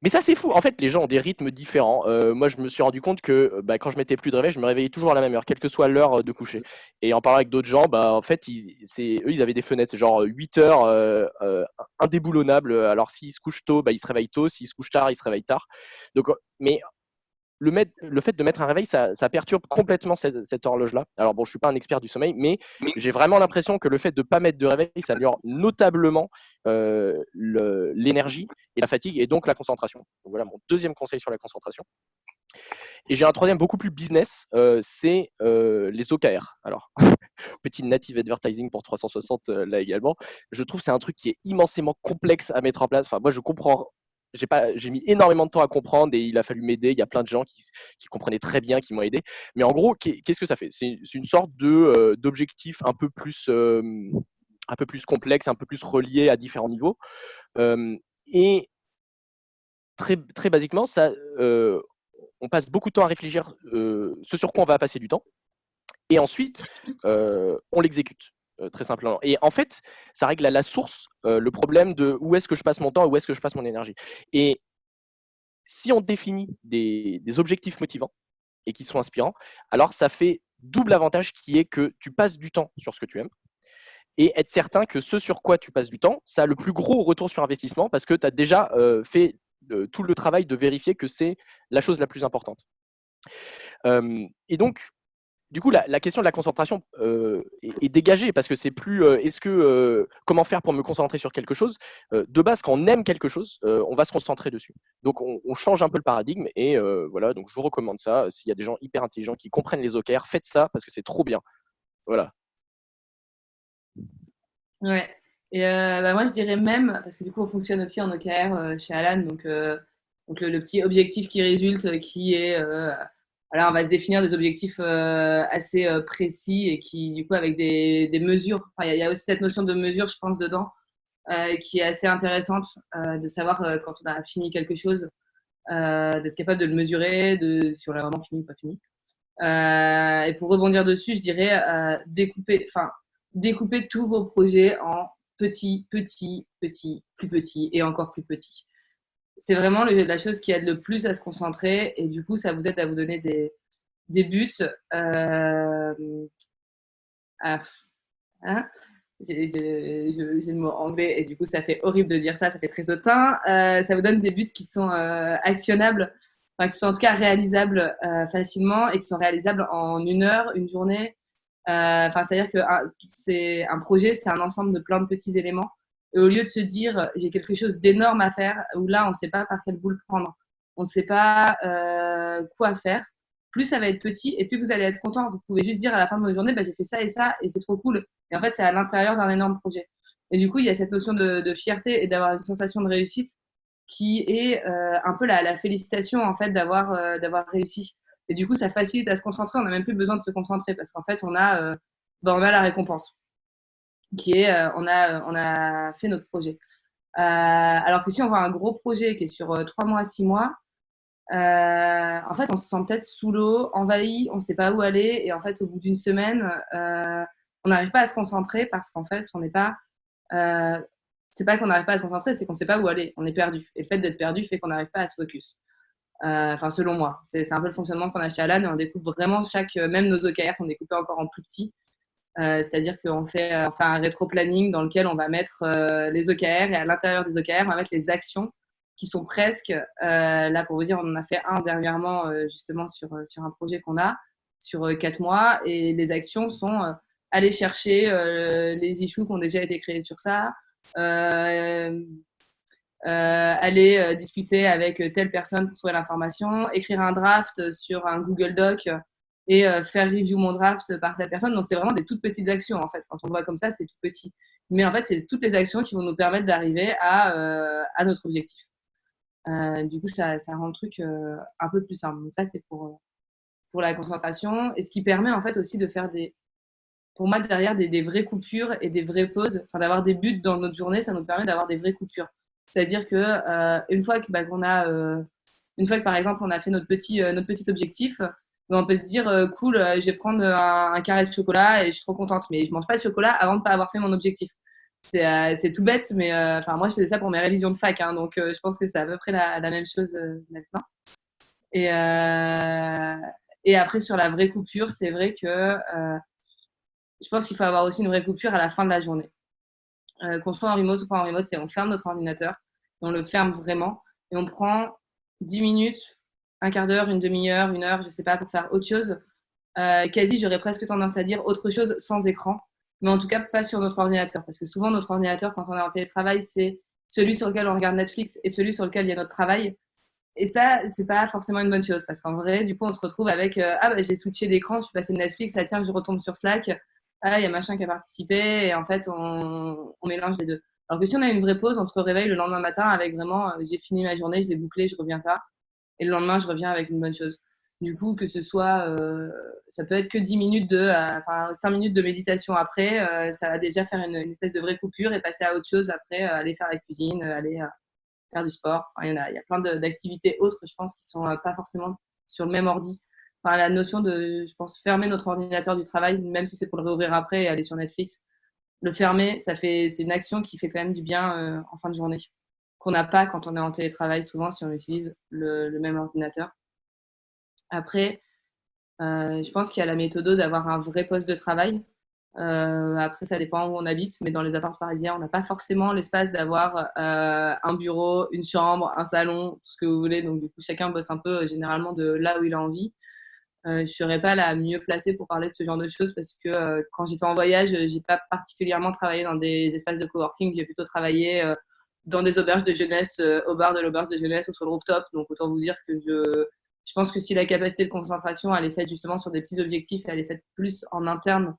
Mais ça, c'est fou. En fait, les gens ont des rythmes différents. Moi, je me suis rendu compte que quand je mettais plus de réveil, je me réveillais toujours à la même heure, quelle que soit l'heure de coucher. Et en parlant avec d'autres gens, en fait, eux, ils avaient des fenêtres. C'est genre 8 heures indéboulonnables. Alors, s'ils se couchent tôt, ils se réveillent tôt. S'ils se couchent tard, ils se réveillent tard. Donc, mais le fait de mettre un réveil, ça perturbe complètement cette horloge-là. Alors bon, je ne suis pas un expert du sommeil, mais j'ai vraiment l'impression que le fait de ne pas mettre de réveil, ça améliore notablement l'énergie et la fatigue et donc la concentration. Donc voilà mon deuxième conseil sur la concentration. Et j'ai un troisième beaucoup plus business, c'est les OKR. Alors, petit native advertising pour 360 là également. Je trouve que c'est un truc qui est immensément complexe à mettre en place. Enfin, moi, je comprends j'ai mis énormément de temps à comprendre et il a fallu m'aider. Il y a plein de gens qui comprenaient très bien, qui m'ont aidé. Mais en gros, qu'est-ce que ça fait? C'est une sorte d'objectif un peu plus complexe, un peu plus relié à différents niveaux. Et très, très basiquement, on passe beaucoup de temps à réfléchir ce sur quoi on va passer du temps. Et ensuite, on l'exécute. Très simplement. Et en fait, ça règle à la source le problème de où est-ce que je passe mon temps, où est-ce que je passe mon énergie. Et si on définit des objectifs motivants et qui sont inspirants, alors ça fait double avantage qui est que tu passes du temps sur ce que tu aimes et être certain que ce sur quoi tu passes du temps, ça a le plus gros retour sur investissement parce que tu as déjà fait tout le travail de vérifier que c'est la chose la plus importante. Et donc, du coup, la question de la concentration est dégagée parce que c'est plus comment faire pour me concentrer sur quelque chose. De base, quand on aime quelque chose, on va se concentrer dessus. Donc, on change un peu le paradigme et voilà. Donc, je vous recommande ça. S'il y a des gens hyper intelligents qui comprennent les OKR, faites ça parce que c'est trop bien. Voilà. Ouais. Et moi, je dirais même, parce que du coup, on fonctionne aussi en OKR chez Alan, donc le petit objectif qui résulte, qui est, alors on va se définir des objectifs assez précis et qui, du coup, avec des mesures, enfin, il y a aussi cette notion de mesure, je pense, dedans, qui est assez intéressante, de savoir quand on a fini quelque chose, d'être capable de le mesurer, si on l'a vraiment fini ou pas fini. Et pour rebondir dessus, je dirais découper tous vos projets en petits, petits, petits, plus petits et encore plus petits. C'est vraiment la chose qui aide le plus à se concentrer et du coup, ça vous aide à vous donner des buts. J'ai le mot anglais et du coup, ça fait horrible de dire ça, ça fait très hautain. Ça vous donne des buts qui sont actionnables, enfin, qui sont en tout cas réalisables facilement et qui sont réalisables en 1 heure, une journée. C'est-à-dire que c'est un projet, c'est un ensemble de plein de petits éléments. Et au lieu de se dire j'ai quelque chose d'énorme à faire, où là on ne sait pas par quel bout le prendre, on ne sait pas quoi faire, plus ça va être petit et plus vous allez être content. Vous pouvez juste dire à la fin de votre journée j'ai fait ça et c'est trop cool. Et en fait, c'est à l'intérieur d'un énorme projet. Et du coup, il y a cette notion de fierté et d'avoir une sensation de réussite qui est un peu la félicitation en fait d'avoir réussi. Et du coup, ça facilite à se concentrer. On n'a même plus besoin de se concentrer parce qu'en fait, on a la récompense qui est on a fait notre projet. Alors que si on voit un gros projet qui est sur 3 mois, 6 mois, en fait, on se sent peut-être sous l'eau, envahi, on ne sait pas où aller. Et en fait, au bout d'une semaine, on n'arrive pas à se concentrer parce qu'en fait, on n'est pas. C'est pas qu'on n'arrive pas à se concentrer, c'est qu'on ne sait pas où aller. On est perdu. Et le fait d'être perdu fait qu'on n'arrive pas à se focus. Enfin, selon moi, c'est un peu le fonctionnement qu'on a chez Alan. Et on découpe vraiment même nos OKR sont découpés encore en plus petits. C'est-à-dire qu'on fait un rétro-planning dans lequel on va mettre les OKR et à l'intérieur des OKR, on va mettre les actions qui sont presque, là pour vous dire, on en a fait un dernièrement justement sur un projet qu'on a sur 4 mois et les actions sont aller chercher les issues qui ont déjà été créés sur ça, aller discuter avec telle personne pour trouver l'information, écrire un draft sur un Google Doc et faire review mon draft par telle personne. Donc, c'est vraiment des toutes petites actions, en fait. Quand on le voit comme ça, c'est tout petit. Mais en fait, c'est toutes les actions qui vont nous permettre d'arriver à notre objectif. Du coup, ça rend le truc un peu plus simple. Donc, ça, c'est pour la concentration. Et ce qui permet, en fait, aussi de faire pour moi, derrière, des vraies coupures et des vraies pauses. Enfin, d'avoir des buts dans notre journée, ça nous permet d'avoir des vraies coupures. C'est-à-dire que une fois que par exemple on a fait notre petit objectif, on peut se dire cool, je vais prendre un carré de chocolat et je suis trop contente, mais je mange pas de chocolat avant de pas avoir fait mon objectif. C'est tout bête, mais moi je faisais ça pour mes révisions de fac, hein, donc je pense que c'est à peu près la même chose maintenant. Et après sur la vraie coupure, c'est vrai que je pense qu'il faut avoir aussi une vraie coupure à la fin de la journée. Qu'on soit en remote ou pas en remote, c'est on ferme notre ordinateur, et on le ferme vraiment, et on prend 10 minutes, un quart d'heure, une demi-heure, 1 heure, je sais pas, pour faire autre chose. Quasi, j'aurais presque tendance à dire autre chose sans écran, mais en tout cas pas sur notre ordinateur, parce que souvent notre ordinateur, quand on est en télétravail, c'est celui sur lequel on regarde Netflix et celui sur lequel il y a notre travail. Et ça, c'est pas forcément une bonne chose, parce qu'en vrai, du coup, on se retrouve avec j'ai switché d'écran, je suis passé de Netflix, tiens, je retombe sur Slack. Il y a machin qui a participé et en fait on mélange les deux. Alors que si on a une vraie pause, on se réveille le lendemain matin avec vraiment, j'ai fini ma journée, je l'ai bouclée, je reviens pas. Et le lendemain, je reviens avec une bonne chose. Du coup, que ce soit, ça peut être que 10 minutes 5 minutes de méditation après, ça va déjà faire une espèce de vraie coupure et passer à autre chose après, aller faire la cuisine, aller faire du sport. Enfin, il y a plein d'activités autres, je pense, qui sont pas forcément sur le même ordi. Enfin, la notion de, je pense, fermer notre ordinateur du travail, même si c'est pour le réouvrir après et aller sur Netflix, le fermer, c'est une action qui fait quand même du bien en fin de journée, qu'on n'a pas quand on est en télétravail, souvent, si on utilise le même ordinateur. Après, je pense qu'il y a la méthode d'avoir un vrai poste de travail. Après, ça dépend où on habite, mais dans les appartements parisiens, on n'a pas forcément l'espace d'avoir un bureau, une chambre, un salon, tout ce que vous voulez. Donc, du coup, chacun bosse un peu généralement de là où il a envie. Je ne serais pas la mieux placée pour parler de ce genre de choses parce que quand j'étais en voyage, j'ai pas particulièrement travaillé dans des espaces de coworking. J'ai plutôt travaillé dans des auberges de jeunesse, au bar de l'auberge de jeunesse ou sur le rooftop. Donc, autant vous dire que je pense que si la capacité de concentration, elle est faite justement sur des petits objectifs et elle est faite plus en interne,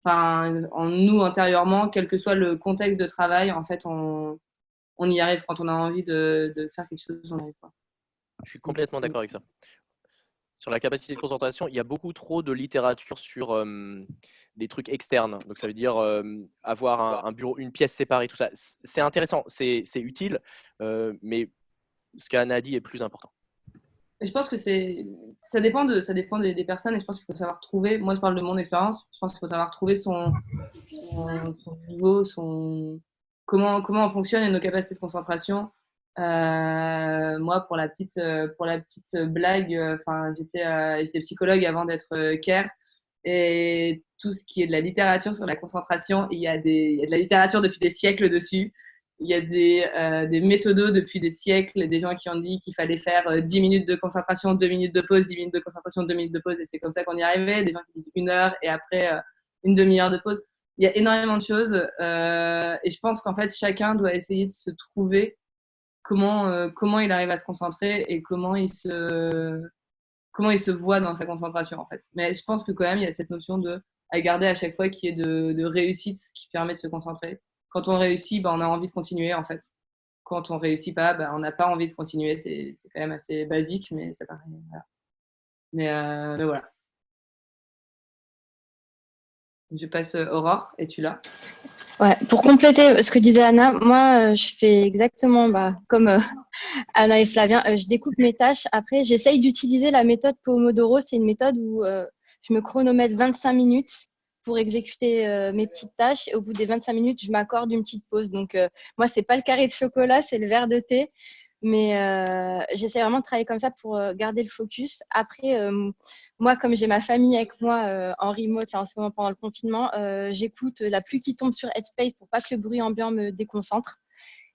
enfin, en nous intérieurement, quel que soit le contexte de travail, en fait, on y arrive. Quand on a envie de faire quelque chose, on y arrive pas. Je suis complètement d'accord avec ça. Sur la capacité de concentration, il y a beaucoup trop de littérature sur des trucs externes. Donc, ça veut dire avoir un bureau, une pièce séparée, tout ça. C'est intéressant, c'est utile, mais ce qu'Anna a dit est plus important. Et je pense que ça dépend des personnes et je pense qu'il faut savoir trouver, moi je parle de mon expérience, je pense qu'il faut savoir trouver son niveau, comment on fonctionne et nos capacités de concentration. Moi, pour la petite blague, enfin, j'étais psychologue avant d'être care et tout ce qui est de la littérature sur la concentration, il y a de la littérature depuis des siècles dessus. Il y a des méthodos depuis des siècles, des gens qui ont dit qu'il fallait faire 10 minutes de concentration, 2 minutes de pause, 10 minutes de concentration, 2 minutes de pause, et c'est comme ça qu'on y arrivait. Des gens qui disent 1 heure et après une demi-heure de pause. Il y a énormément de choses et je pense qu'en fait, chacun doit essayer de se trouver comment il arrive à se concentrer et comment il se voit dans sa concentration, en fait. Mais je pense que quand même, il y a cette notion à garder à chaque fois qui est de réussite qui permet de se concentrer. Quand on réussit, on a envie de continuer, en fait. Quand on réussit pas, on n'a pas envie de continuer. C'est quand même assez basique, mais ça paraît. Voilà. Mais voilà. Je passe Aurore, et tu l'as. Ouais, pour compléter ce que disait Anna, moi, je fais exactement comme Anna et Flavien. Je découpe mes tâches. Après, j'essaye d'utiliser la méthode Pomodoro. C'est une méthode où je me chronomètre 25 minutes pour exécuter mes petites tâches. Et au bout des 25 minutes, je m'accorde une petite pause. Donc, moi, c'est pas le carré de chocolat, c'est le verre de thé. Mais j'essaie vraiment de travailler comme ça pour garder le focus. Après, moi, comme j'ai ma famille avec moi en remote là, en ce moment pendant le confinement, j'écoute la pluie qui tombe sur Headspace pour pas que le bruit ambiant me déconcentre.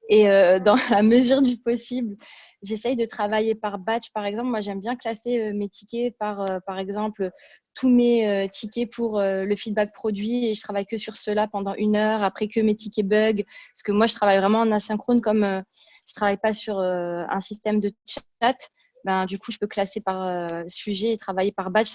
Et dans la mesure du possible, j'essaye de travailler par batch. Par exemple, moi, j'aime bien classer mes tickets par exemple, tous mes tickets pour le feedback produit et je travaille que sur cela pendant 1 heure, après que mes tickets bug. Parce que moi, je travaille vraiment en asynchrone comme je travaille pas sur un système de chat. Du coup, je peux classer par sujet et travailler par batch.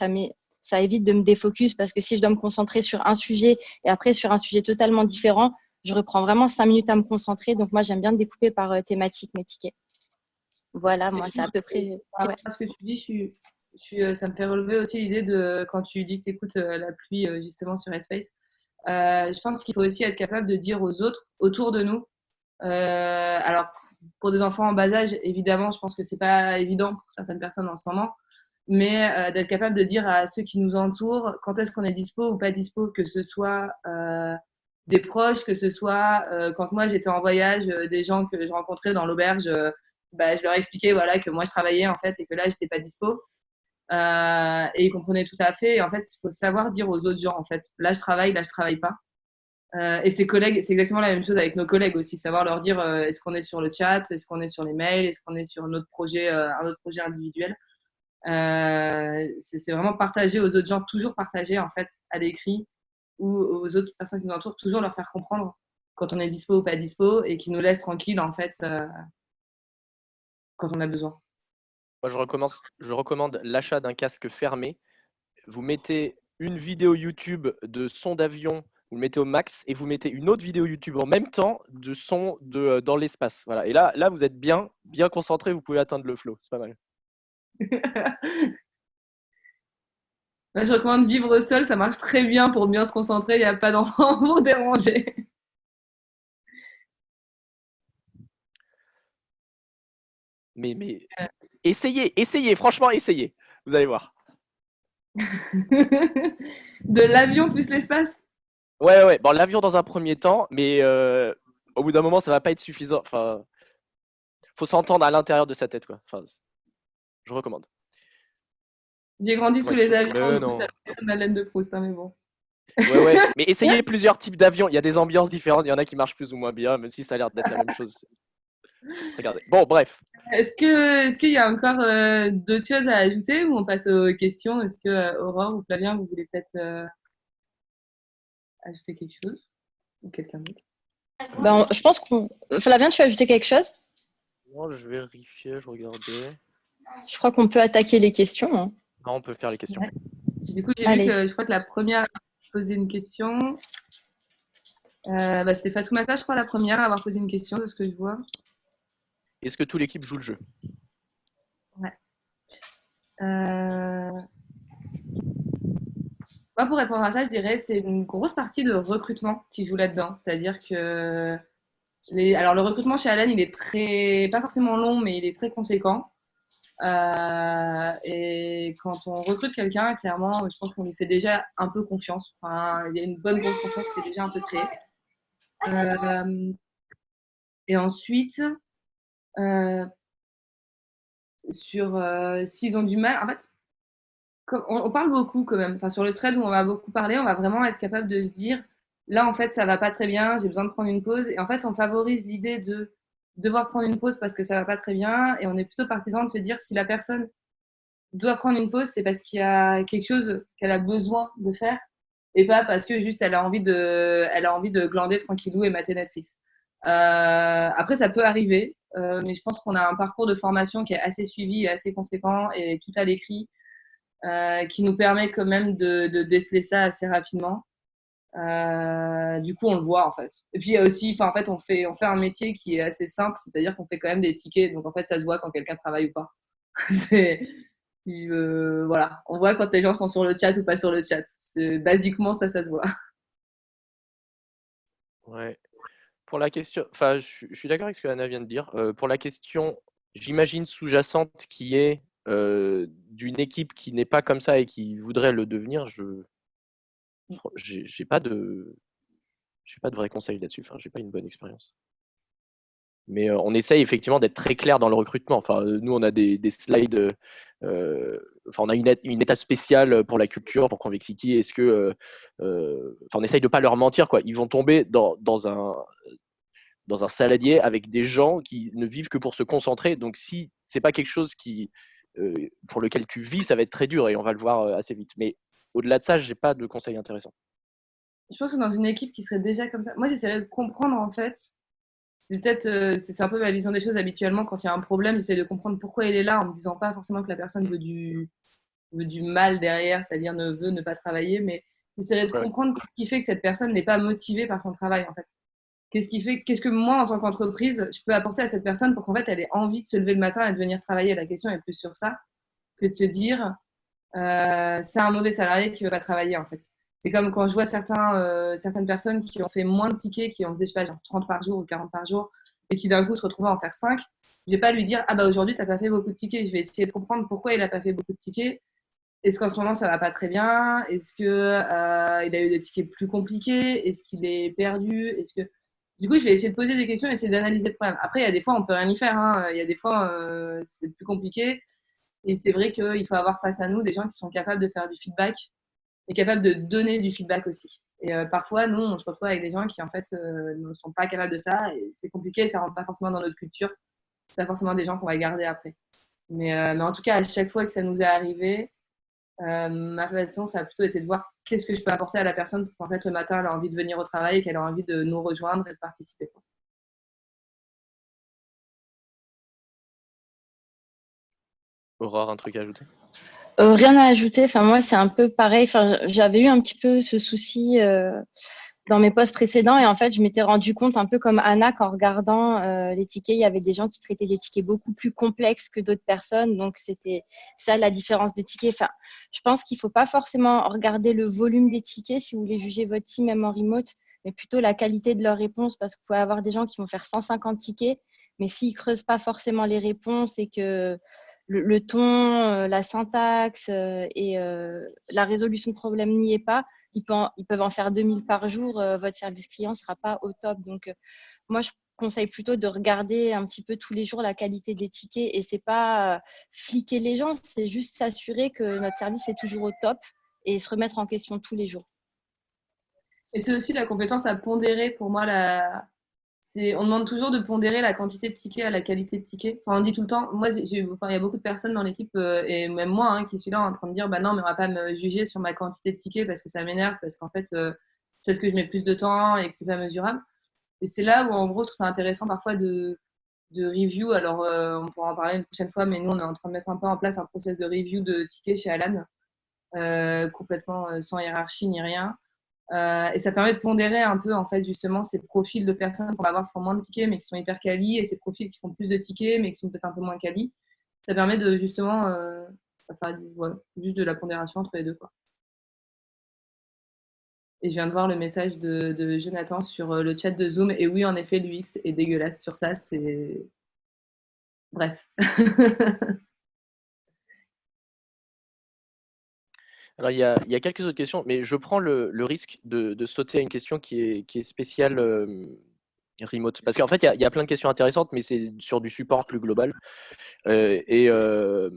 Ça évite de me défocus parce que si je dois me concentrer sur un sujet et après sur un sujet totalement différent, je reprends vraiment 5 minutes à me concentrer. Donc, moi, j'aime bien découper par thématique mes tickets. Voilà, moi, c'est à peu près. Par rapport à ce que tu dis, ça me fait relever aussi l'idée de quand tu dis que tu écoutes la pluie justement sur Headspace. Je pense qu'il faut aussi être capable de dire aux autres autour de nous. Alors, pour des enfants en bas âge, évidemment, je pense que c'est pas évident pour certaines personnes en ce moment, mais d'être capable de dire à ceux qui nous entourent quand est-ce qu'on est dispo ou pas dispo, que ce soit des proches, que ce soit quand moi j'étais en voyage, des gens que je rencontrais dans l'auberge, je leur expliquais voilà, que moi je travaillais en fait et que là j'étais pas dispo. Et ils comprenaient tout à fait. Et en fait, il faut savoir dire aux autres gens en fait, là je travaille pas. Et ses collègues, c'est exactement la même chose avec nos collègues aussi, savoir leur dire est-ce qu'on est sur le chat, est-ce qu'on est sur les mails, est-ce qu'on est sur notre projet, un autre projet individuel. C'est vraiment partager aux autres gens, toujours partager en fait à l'écrit ou aux autres personnes qui nous entourent, toujours leur faire comprendre quand on est dispo ou pas dispo et qui nous laissent tranquilles en fait quand on a besoin. Moi, je recommande l'achat d'un casque fermé. Vous mettez une vidéo YouTube de son d'avion vous le mettez au max et vous mettez une autre vidéo YouTube en même temps de son dans l'espace. Voilà. Et là, vous êtes bien concentré, vous pouvez atteindre le flow. C'est pas mal. Bah, je recommande vivre seul, ça marche très bien pour bien se concentrer, il n'y a pas d'enfant pour déranger. Mais essayez, franchement, essayez. Vous allez voir. De l'avion plus l'espace? Ouais. Bon, l'avion dans un premier temps, mais au bout d'un moment, ça va pas être suffisant. Enfin, faut s'entendre à l'intérieur de sa tête, quoi. Enfin, je recommande. J'ai grandi sous les avions, Mais du coup, non. ça va être Madeleine de Proust, hein, mais bon. Ouais. Mais essayez plusieurs types d'avions. Il y a des ambiances différentes. Il y en a qui marchent plus ou moins bien, même si ça a l'air d'être la même chose. Regardez. Bon, bref. Est-ce qu'il y a encore d'autres choses à ajouter ou on passe aux questions? Est-ce que Aurore ou Flavien, vous voulez peut-être ajouter quelque chose? Ou quelqu'un d'autre? Ben, je pense qu'on. Flavien, tu as ajouté quelque chose? Non, je vérifiais, je regardais. Je crois qu'on peut attaquer les questions, hein. Non, on peut faire les questions. Ouais. Du coup, j'ai vu Allez. que je crois que la première a posé une question. C'était Fatoumata, je crois, la première à avoir posé une question de ce que je vois. Est-ce que toute l'équipe joue le jeu? Ouais. Moi, pour répondre à ça, je dirais c'est une grosse partie de recrutement qui joue là-dedans. C'est-à-dire que alors le recrutement chez Alan, il est pas forcément long, mais il est très conséquent. Et quand on recrute quelqu'un, clairement, je pense qu'on lui fait déjà un peu confiance. Enfin, il y a une bonne grosse confiance qui est déjà un peu créée. Et ensuite, s'ils ont du mal, en fait, on parle beaucoup quand même. Enfin, sur le thread où on va beaucoup parler, on va vraiment être capable de se dire, là, en fait, ça va pas très bien, j'ai besoin de prendre une pause. Et en fait, on favorise l'idée de devoir prendre une pause parce que ça va pas très bien. Et on est plutôt partisan de se dire, si la personne doit prendre une pause, c'est parce qu'il y a quelque chose qu'elle a besoin de faire et pas parce que juste elle a envie de glander tranquillou et mater Netflix. Après, ça peut arriver, mais je pense qu'on a un parcours de formation qui est assez suivi et assez conséquent et tout à l'écrit, qui nous permet quand même de déceler ça assez rapidement. Du coup, on le voit en fait. Et puis il y a aussi, en fait, on fait un métier qui est assez simple, c'est-à-dire qu'on fait quand même des tickets, donc en fait, ça se voit quand quelqu'un travaille ou pas. Voilà, on voit quand les gens sont sur le chat ou pas sur le chat. Basiquement, ça se voit. Ouais. Pour la question, enfin, je suis d'accord avec ce que Anna vient de dire. Pour la question, j'imagine sous-jacente qui est d'une équipe qui n'est pas comme ça et qui voudrait le devenir, j'ai pas de vrai conseil là-dessus. Enfin, j'ai pas une bonne expérience. Mais on essaye effectivement d'être très clair dans le recrutement. Enfin, nous, on a des slides. Enfin, on a une étape spéciale pour la culture, pour Convexity. Est-ce que, enfin, on essaye de pas leur mentir, quoi. Ils vont tomber dans un saladier avec des gens qui ne vivent que pour se concentrer. Donc, si c'est pas quelque chose pour lequel tu vis, ça va être très dur et on va le voir assez vite. Mais au-delà de ça, j'ai pas de conseils intéressants. Je pense que dans une équipe qui serait déjà comme ça, moi j'essaierais de comprendre en fait. C'est un peu ma vision des choses habituellement. Quand il y a un problème, j'essaie de comprendre pourquoi il est là en me disant pas forcément que la personne veut du mal derrière, c'est-à-dire veut ne pas travailler, mais j'essaierais de Ouais. comprendre ce qui fait que cette personne n'est pas motivée par son travail en fait. Qu'est-ce que moi en tant qu'entreprise je peux apporter à cette personne pour qu'en fait elle ait envie de se lever le matin et de venir travailler. La question est plus sur ça que de se dire c'est un mauvais salarié qui ne veut pas travailler en fait. C'est comme quand je vois certaines personnes qui ont fait moins de tickets, qui ont fait, je sais pas, genre 30 par jour ou 40 par jour, et qui d'un coup se retrouvent à en faire 5. Je vais pas lui dire, ah bah aujourd'hui, tu n'as pas fait beaucoup de tickets. Je vais essayer de comprendre pourquoi il n'a pas fait beaucoup de tickets. Est-ce qu'en ce moment, ça va pas très bien? Est-ce qu'il a eu des tickets plus compliqués? Est-ce qu'il est perdu? Du coup, je vais essayer de poser des questions et essayer d'analyser le problème. Après, il y a des fois, on peut rien y faire, hein. Il y a des fois, c'est plus compliqué. Et c'est vrai qu'il faut avoir face à nous des gens qui sont capables de faire du feedback et capables de donner du feedback aussi. Et parfois, nous, on se retrouve avec des gens qui, en fait, ne sont pas capables de ça. Et c'est compliqué, ça ne rentre pas forcément dans notre culture. C'est pas forcément des gens qu'on va garder après. Mais en tout cas, à chaque fois que ça nous est arrivé, ma façon, ça a plutôt été de voir qu'est-ce que je peux apporter à la personne pour qu'en fait, le matin, elle a envie de venir au travail et qu'elle a envie de nous rejoindre et de participer. Aurore, un truc à ajouter? Rien à ajouter. Enfin, moi, c'est un peu pareil. Enfin, j'avais eu un petit peu ce souci dans mes postes précédents. Et en fait, je m'étais rendu compte, un peu comme Anna, qu'en regardant les tickets, il y avait des gens qui traitaient des tickets beaucoup plus complexes que d'autres personnes. Donc, c'était ça la différence des tickets. Enfin, je pense qu'il ne faut pas forcément regarder le volume des tickets si vous voulez juger votre team, même en remote, mais plutôt la qualité de leurs réponses, parce que vous pouvez avoir des gens qui vont faire 150 tickets, mais s'ils ne creusent pas forcément les réponses et que le ton, la syntaxe et la résolution de problème n'y est pas, ils peuvent en faire 2000 par jour, votre service client ne sera pas au top. Donc, moi, je conseille plutôt de regarder un petit peu tous les jours la qualité des tickets. Et ce n'est pas fliquer les gens, c'est juste s'assurer que notre service est toujours au top et se remettre en question tous les jours. Et c'est aussi la compétence à pondérer pour moi. On demande toujours de pondérer la quantité de tickets à la qualité de tickets. Enfin, on dit tout le temps, moi, il y a beaucoup de personnes dans l'équipe, et même moi, hein, qui suis là en train de dire, bah non, mais on va pas me juger sur ma quantité de tickets parce que ça m'énerve, parce qu'en fait, peut-être que je mets plus de temps et que c'est pas mesurable. Et c'est là où, en gros, je trouve ça intéressant parfois de review. Alors, on pourra en parler une prochaine fois, mais nous, on est en train de mettre un peu en place un process de review de tickets chez Alan, complètement sans hiérarchie ni rien. Et ça permet de pondérer un peu, en fait, justement, ces profils de personnes qu'on va avoir qui font moins de tickets, mais qui sont hyper quali, et ces profils qui font plus de tickets, mais qui sont peut-être un peu moins quali. Ça permet de, justement, faire juste de la pondération entre les deux, quoi. Et je viens de voir le message de Jonathan sur le chat de Zoom. Et oui, en effet, l'UX est dégueulasse sur ça. C'est... Bref. Alors, il y a quelques autres questions, mais je prends le risque de sauter à une question qui est spéciale remote. Parce qu'en fait, il y a plein de questions intéressantes, mais c'est sur du support plus global. Euh, et, euh,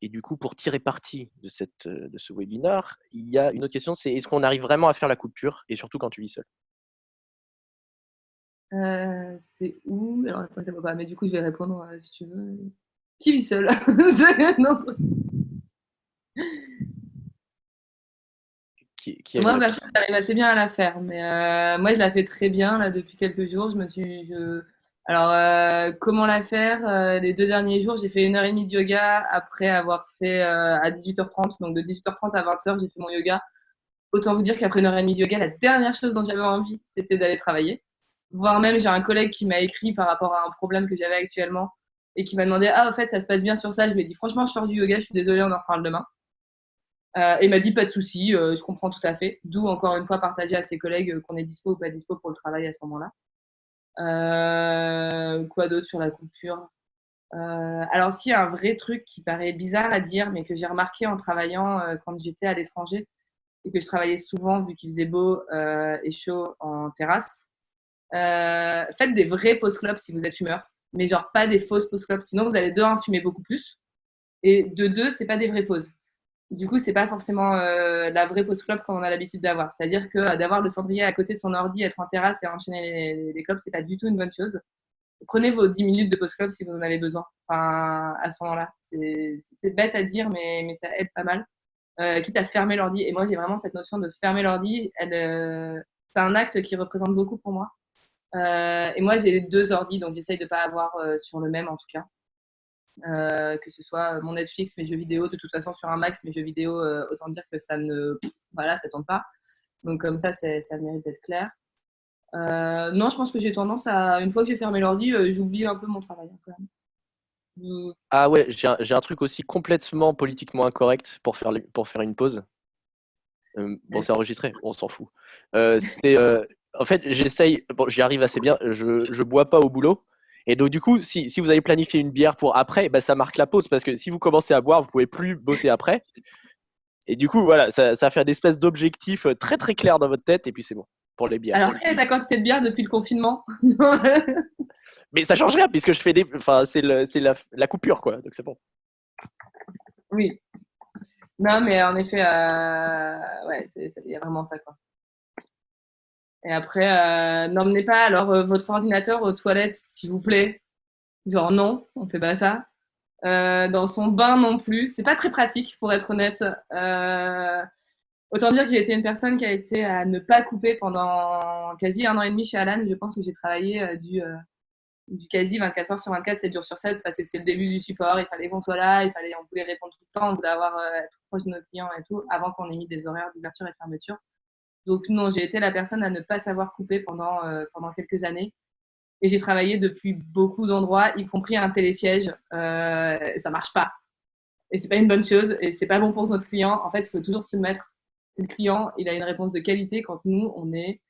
et du coup, pour tirer parti de ce webinaire, il y a une autre question, c'est est-ce qu'on arrive vraiment à faire la coupure, et surtout quand tu vis seul? C'est où? Alors, attends, je ne vois pas, mais du coup, je vais répondre si tu veux. Qui vit seul? Non. Qui a Moi, une perso, j'arrive assez bien à la faire, mais moi, je la fais très bien là depuis quelques jours. Alors, comment la faire? Les 2 derniers jours, j'ai fait 1h30 de yoga après avoir fait à 18h30. Donc, de 18h30 à 20h, j'ai fait mon yoga. Autant vous dire qu'après 1h30 de yoga, la dernière chose dont j'avais envie, c'était d'aller travailler. Voire même, j'ai un collègue qui m'a écrit par rapport à un problème que j'avais actuellement et qui m'a demandé: ah, en fait, ça se passe bien sur ça. Je lui ai dit: franchement, je sors du yoga, je suis désolée, on en reparle demain. Et il m'a dit: pas de souci, je comprends tout à fait. D'où, encore une fois, partager à ses collègues qu'on est dispo ou pas dispo pour le travail à ce moment-là. Quoi d'autre sur la coupure? Alors, s'il y a un vrai truc qui paraît bizarre à dire, mais que j'ai remarqué en travaillant quand j'étais à l'étranger et que je travaillais souvent vu qu'il faisait beau et chaud en terrasse, faites des vrais post-clopes si vous êtes fumeur, mais genre pas des fausses post-clopes. Sinon, vous allez de un fumer beaucoup plus, et de deux, c'est pas des vraies pauses. Du coup, c'est pas forcément la vraie pause clope comme on a l'habitude d'avoir. C'est-à-dire que d'avoir le cendrier à côté de son ordi, être en terrasse et enchaîner les clopes, c'est pas du tout une bonne chose. Prenez vos 10 minutes de pause clope si vous en avez besoin. Enfin, à ce moment-là, c'est bête à dire, mais ça aide pas mal. Quitte à fermer l'ordi. Et moi, j'ai vraiment cette notion de fermer l'ordi. C'est un acte qui représente beaucoup pour moi. Et moi, j'ai 2 ordis, donc j'essaye de pas avoir sur le même en tout cas. Que ce soit mon Netflix, mes jeux vidéo, de toute façon sur un Mac, mes jeux vidéo, autant dire que ça ne, voilà, ça tombe pas. Donc comme ça mérite d'être clair. Non, je pense que j'ai tendance à, une fois que j'ai fermé l'ordi, j'oublie un peu mon travail quand même. Ah ouais, j'ai un truc aussi complètement politiquement incorrect pour faire une pause. Bon, c'est enregistré, on s'en fout. En fait, j'essaye, bon, j'y arrive assez bien, je bois pas au boulot. Et donc, du coup, si vous avez planifié une bière pour après, bah, ça marque la pause parce que si vous commencez à boire, vous pouvez plus bosser après. Et du coup, voilà, ça fait une espèce d'objectif très très clair dans votre tête et puis c'est bon pour les bières. Alors, quelle est ta quantité de bière depuis le confinement? Mais ça change rien puisque je fais enfin, c'est la coupure quoi, donc c'est bon. Oui. Non, mais en effet, ouais, il y a vraiment ça, quoi. Et après, n'emmenez pas alors votre ordinateur aux toilettes, s'il vous plaît. Genre non, on fait pas ça. Dans son bain non plus. C'est pas très pratique, pour être honnête. Autant dire que j'ai été une personne qui a été à ne pas couper pendant quasi 1 an et demi chez Alan. Je pense que j'ai travaillé du quasi 24 heures sur 24, 7 jours sur 7, parce que c'était le début du support. Il fallait qu'on soit là, on voulait répondre tout le temps, on voulait être proche de nos clients et tout, avant qu'on ait mis des horaires d'ouverture et de fermeture. Donc non, j'ai été la personne à ne pas savoir couper pendant quelques années. Et j'ai travaillé depuis beaucoup d'endroits, y compris un télésiège. Ça marche pas. Et c'est pas une bonne chose. Et c'est pas bon pour notre client. En fait, il faut toujours se mettre. Le client, il a une réponse de qualité quand nous, on est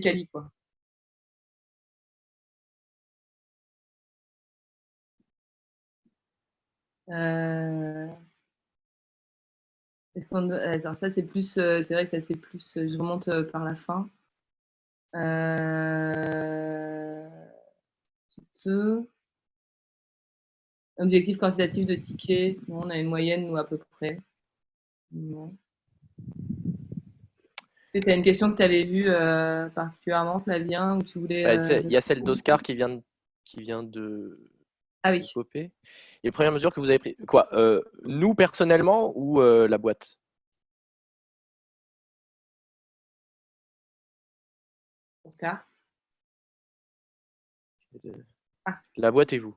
quali, quoi. Alors ça, c'est plus. C'est vrai que ça, c'est plus. Je remonte par la fin. Objectif quantitatif de tickets. Non, on a une moyenne, nous, à peu près. Non. Est-ce que tu as une question que tu avais vue particulièrement, Flavien, ou tu voulais. Il y a celle d'Oscar qui vient Ah oui. de popper. Et première mesure que vous avez prise. Quoi nous, personnellement, ou la boîte? Oscar. Ah. La boîte et vous.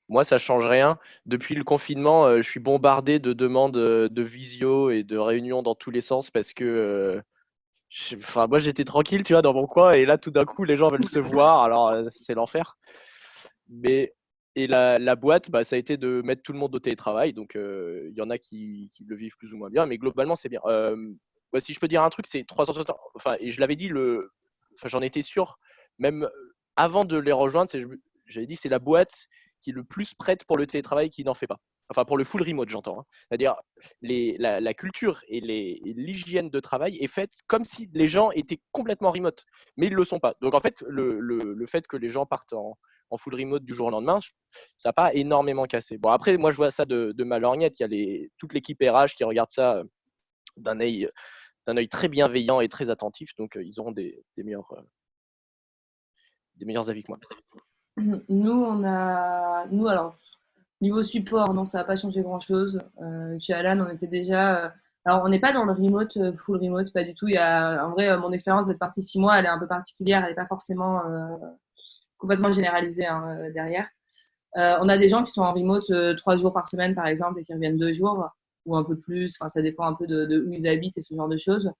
Moi, ça change rien. Depuis le confinement, je suis bombardé de demandes de visio et de réunions dans tous les sens parce que enfin, moi, j'étais tranquille, tu vois, dans mon coin, et là, tout d'un coup, les gens veulent se voir, alors c'est l'enfer. Mais et la boîte, bah, ça a été de mettre tout le monde au télétravail, donc il y en a qui le vivent plus ou moins bien, mais globalement, c'est bien. Bah, si je peux dire un truc, c'est 360. Enfin, et je l'avais dit, enfin, j'en étais sûr, même avant de les rejoindre, j'avais dit, c'est la boîte qui est le plus prête pour le télétravail qui n'en fait pas. Enfin, pour le full remote, j'entends, hein. C'est-à-dire, la culture et l'hygiène de travail est faite comme si les gens étaient complètement remote, mais ils ne le sont pas. Donc, en fait, le fait que les gens partent en full remote du jour au lendemain, ça n'a pas énormément cassé. Bon, après, moi, je vois ça de ma lorgnette. Il y a toute l'équipe RH qui regarde ça d'un œil très bienveillant et très attentif. Donc, ils auront des meilleurs avis que moi. Nous, alors, niveau support, non, ça n'a pas changé grand-chose. Chez Alan, on était déjà. Alors, on n'est pas dans le remote, full remote, pas du tout. En vrai, mon expérience d'être partie 6 mois, elle est un peu particulière. Elle n'est pas forcément complètement généralisée derrière. On a des gens qui sont en remote 3 jours par semaine, par exemple, et qui reviennent 2 jours ou un peu plus. Enfin, ça dépend un peu de où ils habitent et ce genre de choses.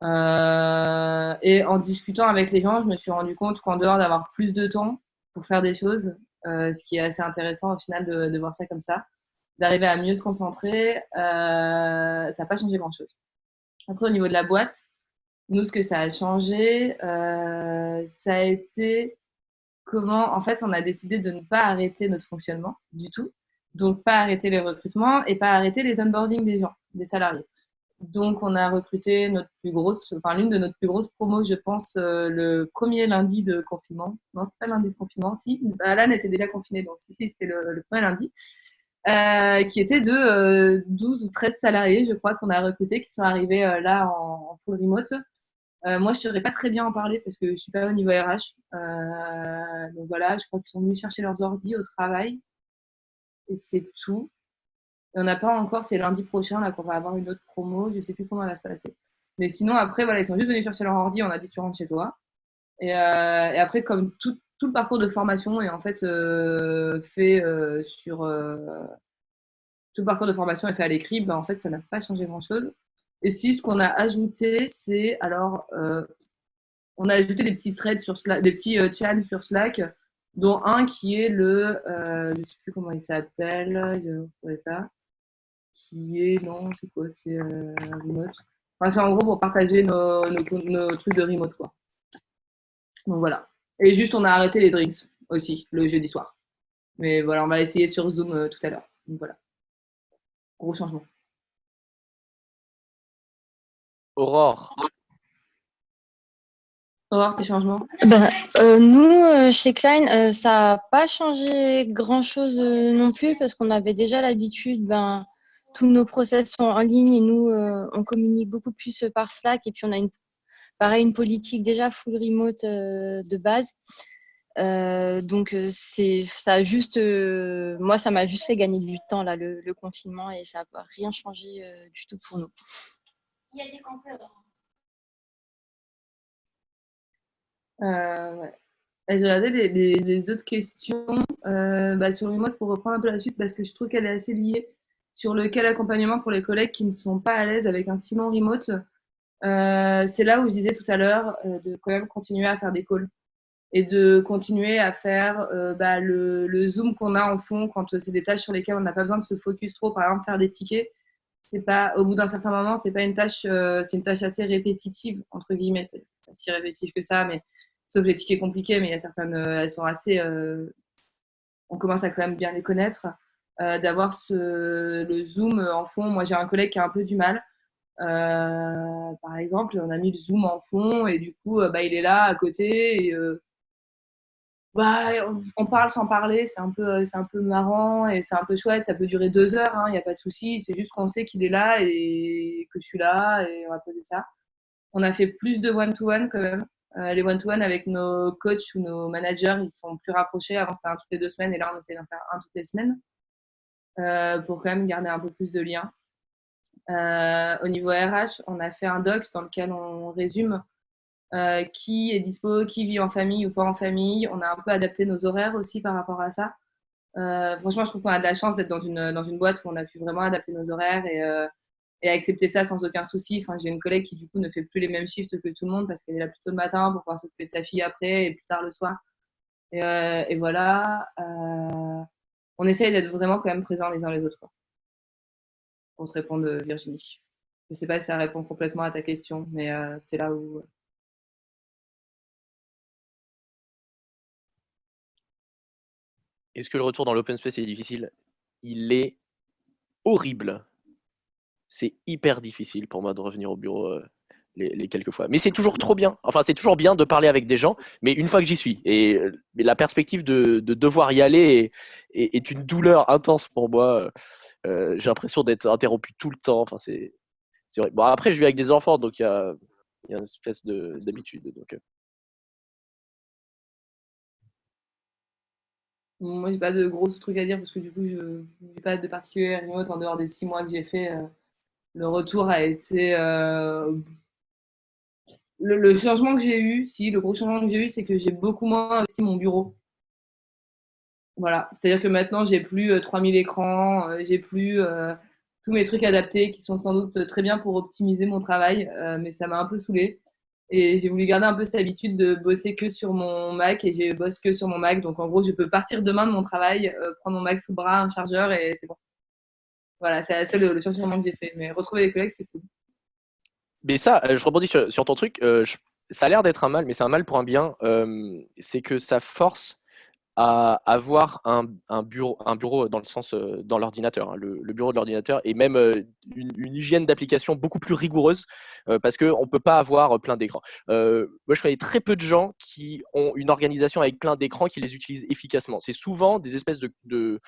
Et en discutant avec les gens, je me suis rendu compte qu'en dehors d'avoir plus de temps pour faire des choses, ce qui est assez intéressant au final de voir ça comme ça, d'arriver à mieux se concentrer, ça n'a pas changé grand-chose. Après, au niveau de la boîte, nous, ce que ça a changé, ça a été comment, en fait, on a décidé de ne pas arrêter notre fonctionnement du tout. Donc, pas arrêter les recrutements et pas arrêter les onboarding des gens, des salariés. Donc, on a recruté l'une de notre plus grosses promos, je pense, le premier lundi de confinement. Non, c'est pas lundi de confinement. Si, Alan était déjà confiné, donc si, c'était le premier lundi. Qui était de 12 ou 13 salariés, je crois, qu'on a recrutés, qui sont arrivés là en full remote. Moi, je ne saurais pas très bien en parler parce que je ne suis pas au niveau RH. Donc voilà, je crois qu'ils sont venus chercher leurs ordi au travail. Et c'est tout. Et on n'a pas encore, c'est lundi prochain là qu'on va avoir une autre promo. Je ne sais plus comment elle va se passer. Mais sinon, après, voilà, ils sont juste venus chercher leur ordi. On a dit tu rentres chez toi. Et après, comme tout le parcours de formation est en fait fait sur. Tout le parcours de formation est fait à l'écrit, ben, en fait, ça n'a pas changé grand-chose. Et si ce qu'on a ajouté, c'est alors. On a ajouté des petits threads sur Slack, des petits channels sur Slack, dont un qui est je ne sais plus comment il s'appelle, ça, qui est, non, c'est quoi, c'est remote. Enfin, c'est en gros pour partager nos trucs de remote, quoi. Donc voilà. Et juste, on a arrêté les drinks aussi, le jeudi soir. Mais voilà, on va essayer sur Zoom tout à l'heure. Donc voilà. Gros changement. Aurore. Aurore, tes changements? Nous, chez Klein, ça n'a pas changé grand-chose non plus parce qu'on avait déjà l'habitude, tous nos process sont en ligne et nous, on communique beaucoup plus par Slack et puis on a une politique déjà full remote de base. Donc, ça a juste, moi, ça m'a juste fait gagner du temps, là, le confinement et ça n'a rien changé du tout pour nous. Il y a des campeurs. Ouais. J'ai regardé les autres questions sur le remote pour reprendre un peu la suite parce que je trouve qu'elle est assez liée sur lequel accompagnement pour les collègues qui ne sont pas à l'aise avec un si long remote, c'est là où je disais tout à l'heure de quand même continuer à faire des calls et de continuer à faire le zoom qu'on a en fond quand c'est des tâches sur lesquelles on n'a pas besoin de se focus trop, par exemple faire des tickets. C'est pas, au bout d'un certain moment, c'est pas une tâche, c'est une tâche assez répétitive, entre guillemets. C'est pas si répétitif que ça, mais sauf les tickets compliqués, mais il y a certaines, elles sont assez, on commence à quand même bien les connaître. D'avoir le zoom en fond. Moi, j'ai un collègue qui a un peu du mal. Par exemple, on a mis le zoom en fond et du coup, il est là à côté et on parle sans parler, c'est un peu marrant et c'est un peu chouette. Ça peut durer 2 heures, il n'y a pas de souci. C'est juste qu'on sait qu'il est là et que je suis là et on va poser ça. On a fait plus de one-to-one quand même. Les one-to-one avec nos coachs ou nos managers, ils sont plus rapprochés. Avant, c'était un toutes les 2 semaines et là, on essaie d'en faire un toutes les semaines pour quand même garder un peu plus de lien. Au niveau RH, on a fait un doc dans lequel on résume qui est dispo, qui vit en famille ou pas en famille. On a un peu adapté nos horaires aussi par rapport à ça. Franchement, je trouve qu'on a de la chance d'être dans une boîte où on a pu vraiment adapter nos horaires et accepter ça sans aucun souci. Enfin, j'ai une collègue qui, du coup, ne fait plus les mêmes shifts que tout le monde parce qu'elle est là plus tôt le matin pour pouvoir s'occuper de sa fille après et plus tard le soir. Et voilà. On essaye d'être vraiment quand même présents les uns les autres, quoi, pour te répondre, Virginie. Je ne sais pas si ça répond complètement à ta question, mais c'est là où. Est-ce que le retour dans l'open space est difficile? Il est horrible. C'est hyper difficile pour moi de revenir au bureau les quelques fois. Mais c'est toujours trop bien. Enfin, c'est toujours bien de parler avec des gens, mais une fois que j'y suis. Et mais la perspective de devoir y aller est une douleur intense pour moi. J'ai l'impression d'être interrompu tout le temps. Enfin, c'est vrai. Bon, après, je vis avec des enfants, donc il y a une espèce d'habitude. Donc, Moi, j'ai pas de gros trucs à dire parce que du coup, je n'ai pas de particulier remote en dehors des 6 mois que j'ai fait. Le retour a été. Le changement que j'ai eu, si, le gros changement que j'ai eu, c'est que j'ai beaucoup moins investi mon bureau. Voilà. C'est-à-dire que maintenant, j'ai plus 3000 écrans, j'ai plus tous mes trucs adaptés qui sont sans doute très bien pour optimiser mon travail, mais ça m'a un peu saoulée. Et j'ai voulu garder un peu cette habitude de bosser que sur mon Mac et je bosse que sur mon Mac. Donc en gros, je peux partir demain de mon travail, prendre mon Mac sous le bras, un chargeur et c'est bon. Voilà, c'est le seul changement que j'ai fait. Mais retrouver les collègues, c'était cool. mais ça, je rebondis sur ton truc. Ça a l'air d'être un mal, mais c'est un mal pour un bien. C'est que ça force à avoir un bureau dans le sens dans l'ordinateur, hein, le bureau de l'ordinateur, et même une hygiène d'application beaucoup plus rigoureuse parce qu'on ne peut pas avoir plein d'écrans. Moi, je connais très peu de gens qui ont une organisation avec plein d'écrans qui les utilisent efficacement. C'est souvent des espèces de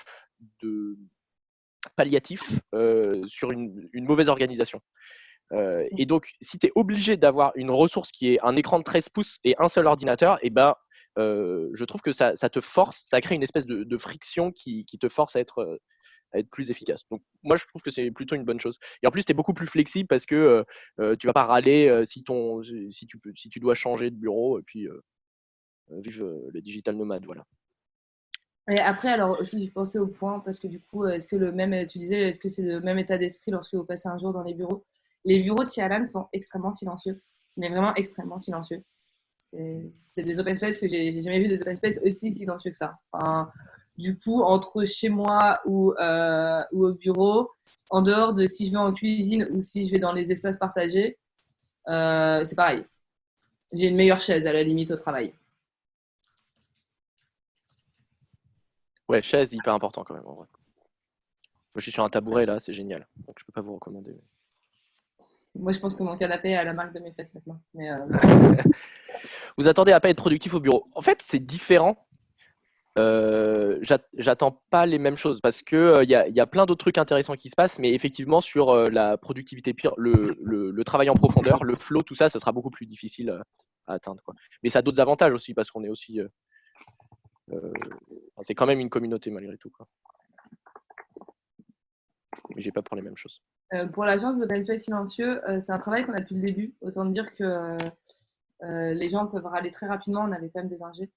palliatifs sur une mauvaise organisation. Et donc, si tu es obligé d'avoir une ressource qui est un écran de 13 pouces et un seul ordinateur, et ben, je trouve que ça te force, ça crée une espèce de friction qui te force à être plus efficace. Donc, moi, je trouve que c'est plutôt une bonne chose. Et en plus, tu es beaucoup plus flexible parce que tu vas pas râler si tu dois changer de bureau et puis vive le digital nomade. Voilà. Et après, alors aussi, je pensais au point, parce que du coup, est-ce que tu disais, est-ce que c'est le même état d'esprit lorsque vous passez un jour dans les bureaux? Les bureaux de chez Alan sont extrêmement silencieux, mais vraiment extrêmement silencieux. C'est des open space que j'ai jamais vu des open space aussi silencieux que ça. Enfin, du coup, entre chez moi ou au bureau, en dehors de si je vais en cuisine ou si je vais dans les espaces partagés, c'est pareil. J'ai une meilleure chaise à la limite au travail. Ouais, chaise, hyper important quand même, en vrai. Moi, je suis sur un tabouret là, c'est génial. Donc, je peux pas vous recommander. Moi, je pense que mon canapé est à la marque de mes fesses maintenant. Mais, Vous attendez à pas être productif au bureau. En fait, c'est différent. J'attends pas les mêmes choses parce que y a plein d'autres trucs intéressants qui se passent, mais effectivement sur la productivité pire, le travail en profondeur, le flow, tout ça, ce sera beaucoup plus difficile à atteindre, quoi. Mais ça a d'autres avantages aussi parce qu'on est aussi, c'est quand même une communauté malgré tout, quoi. Mais j'ai pas pour les mêmes choses. pour l'agence de Open Space Silencieux, c'est un travail qu'on a depuis le début. Autant dire que les gens peuvent râler très rapidement. On avait quand même des ingés.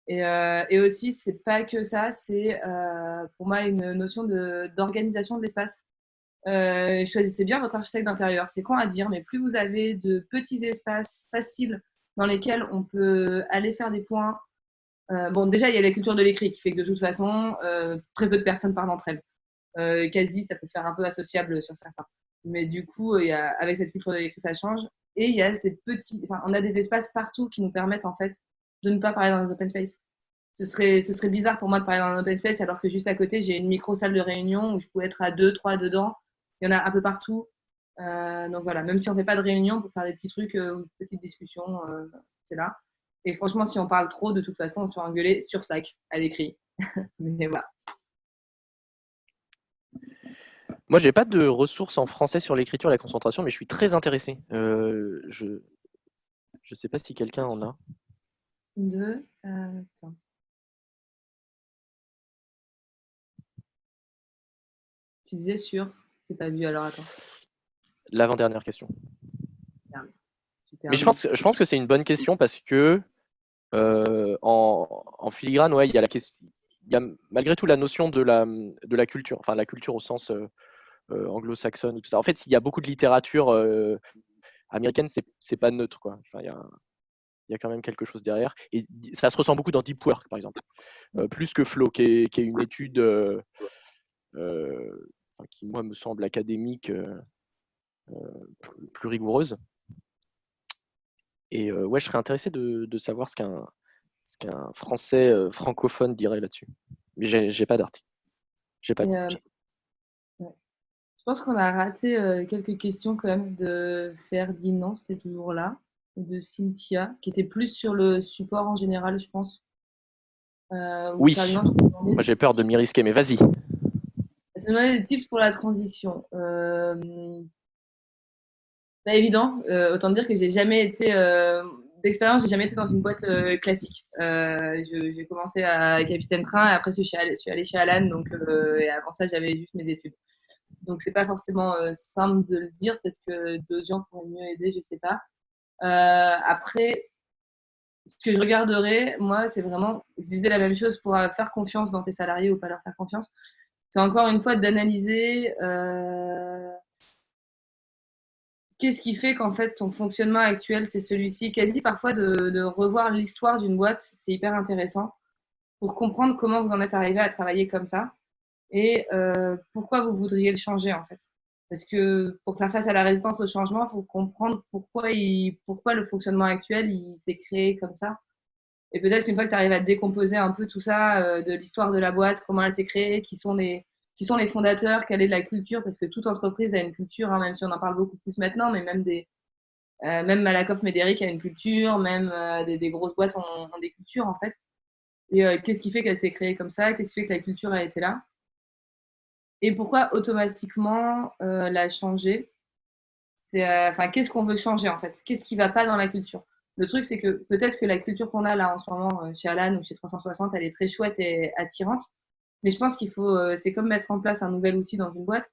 Et aussi, c'est pas que ça, c'est pour moi une notion d'organisation de l'espace. choisissez bien votre architecte d'intérieur. C'est con à dire, mais plus vous avez de petits espaces faciles dans lesquels on peut aller faire des points. Bon, déjà, il y a la culture de l'écrit qui fait que de toute façon, très peu de personnes parlent entre elles. Quasi, ça peut faire un peu associable sur certains. Mais du coup, avec cette culture de l'écrit, ça change. Et il y a ces petits, enfin, on a des espaces partout qui nous permettent en fait de ne pas parler dans un open space. Ce serait bizarre pour moi de parler dans un open space alors que juste à côté, j'ai une micro salle de réunion où je pouvais être à 2, 3 dedans. Il y en a un peu partout. Donc voilà, même si on ne fait pas de réunion pour faire des petits trucs, ou des petites discussions, c'est là. Et franchement, si on parle trop, de toute façon, on se fait engueuler sur Slack, à l'écrit. Mais voilà. Moi, j'ai pas de ressources en français sur l'écriture et la concentration, mais je suis très intéressé. Je sais pas si quelqu'un en a. Attends. Tu disais sur. J'ai pas vu, alors attends. L'avant-dernière question. Super. Mais je pense que c'est une bonne question parce que en filigrane, ouais, il y a il y a malgré tout la notion de la culture, enfin la culture au sens anglo-saxonne ou tout ça. En fait, il y a beaucoup de littérature américaine, c'est pas neutre, quoi. Enfin, il y a quand même quelque chose derrière. Et ça se ressent beaucoup dans Deep Work, par exemple. Plus que Flow, qui est une étude qui, moi, me semble académique plus rigoureuse. Et ouais, je serais intéressé de savoir ce qu'un Français francophone dirait là-dessus. Mais j'ai pas d'article. J'ai pas. Ouais. Je pense qu'on a raté quelques questions quand même de Ferdinand, c'était toujours là, et de Cynthia, qui était plus sur le support en général, je pense. Oui, Ferdinand, moi j'ai peur de m'y risquer, mais vas-y. tu me demandais des tips pour la transition. Pas évident, autant dire que j'ai jamais été d'expérience, j'ai jamais été dans une boîte classique. J'ai commencé à Capitaine Train et après je suis allée chez Alan, donc et avant ça j'avais juste mes études. Donc c'est pas forcément simple de le dire, peut-être que d'autres gens pourraient mieux aider, je sais pas. Après, ce que je regarderais, moi, c'est vraiment, je disais la même chose pour faire confiance dans tes salariés ou pas leur faire confiance. C'est encore une fois d'analyser qu'est-ce qui fait qu'en fait ton fonctionnement actuel c'est celui-ci. Quasi parfois de revoir l'histoire d'une boîte, c'est hyper intéressant pour comprendre comment vous en êtes arrivé à travailler comme ça et pourquoi vous voudriez le changer en fait. Parce que pour faire face à la résistance au changement, il faut comprendre pourquoi le fonctionnement actuel il s'est créé comme ça. Et peut-être qu'une fois que tu arrives à décomposer un peu tout ça de l'histoire de la boîte, comment elle s'est créée, qui sont les fondateurs, quelle est la culture, parce que toute entreprise a une culture, hein, même si on en parle beaucoup plus maintenant, mais même Malakoff Médéric a une culture, même des grosses boîtes ont des cultures en fait. Et qu'est-ce qui fait qu'elle s'est créée comme ça? Qu'est-ce qui fait que la culture a été là? Et pourquoi automatiquement la changer? Qu'est-ce qu'on veut changer en fait? Qu'est-ce qui va pas dans la culture? Le truc, c'est que peut-être que la culture qu'on a là en ce moment chez Alan ou chez 360, elle est très chouette et attirante. Mais je pense c'est comme mettre en place un nouvel outil dans une boîte.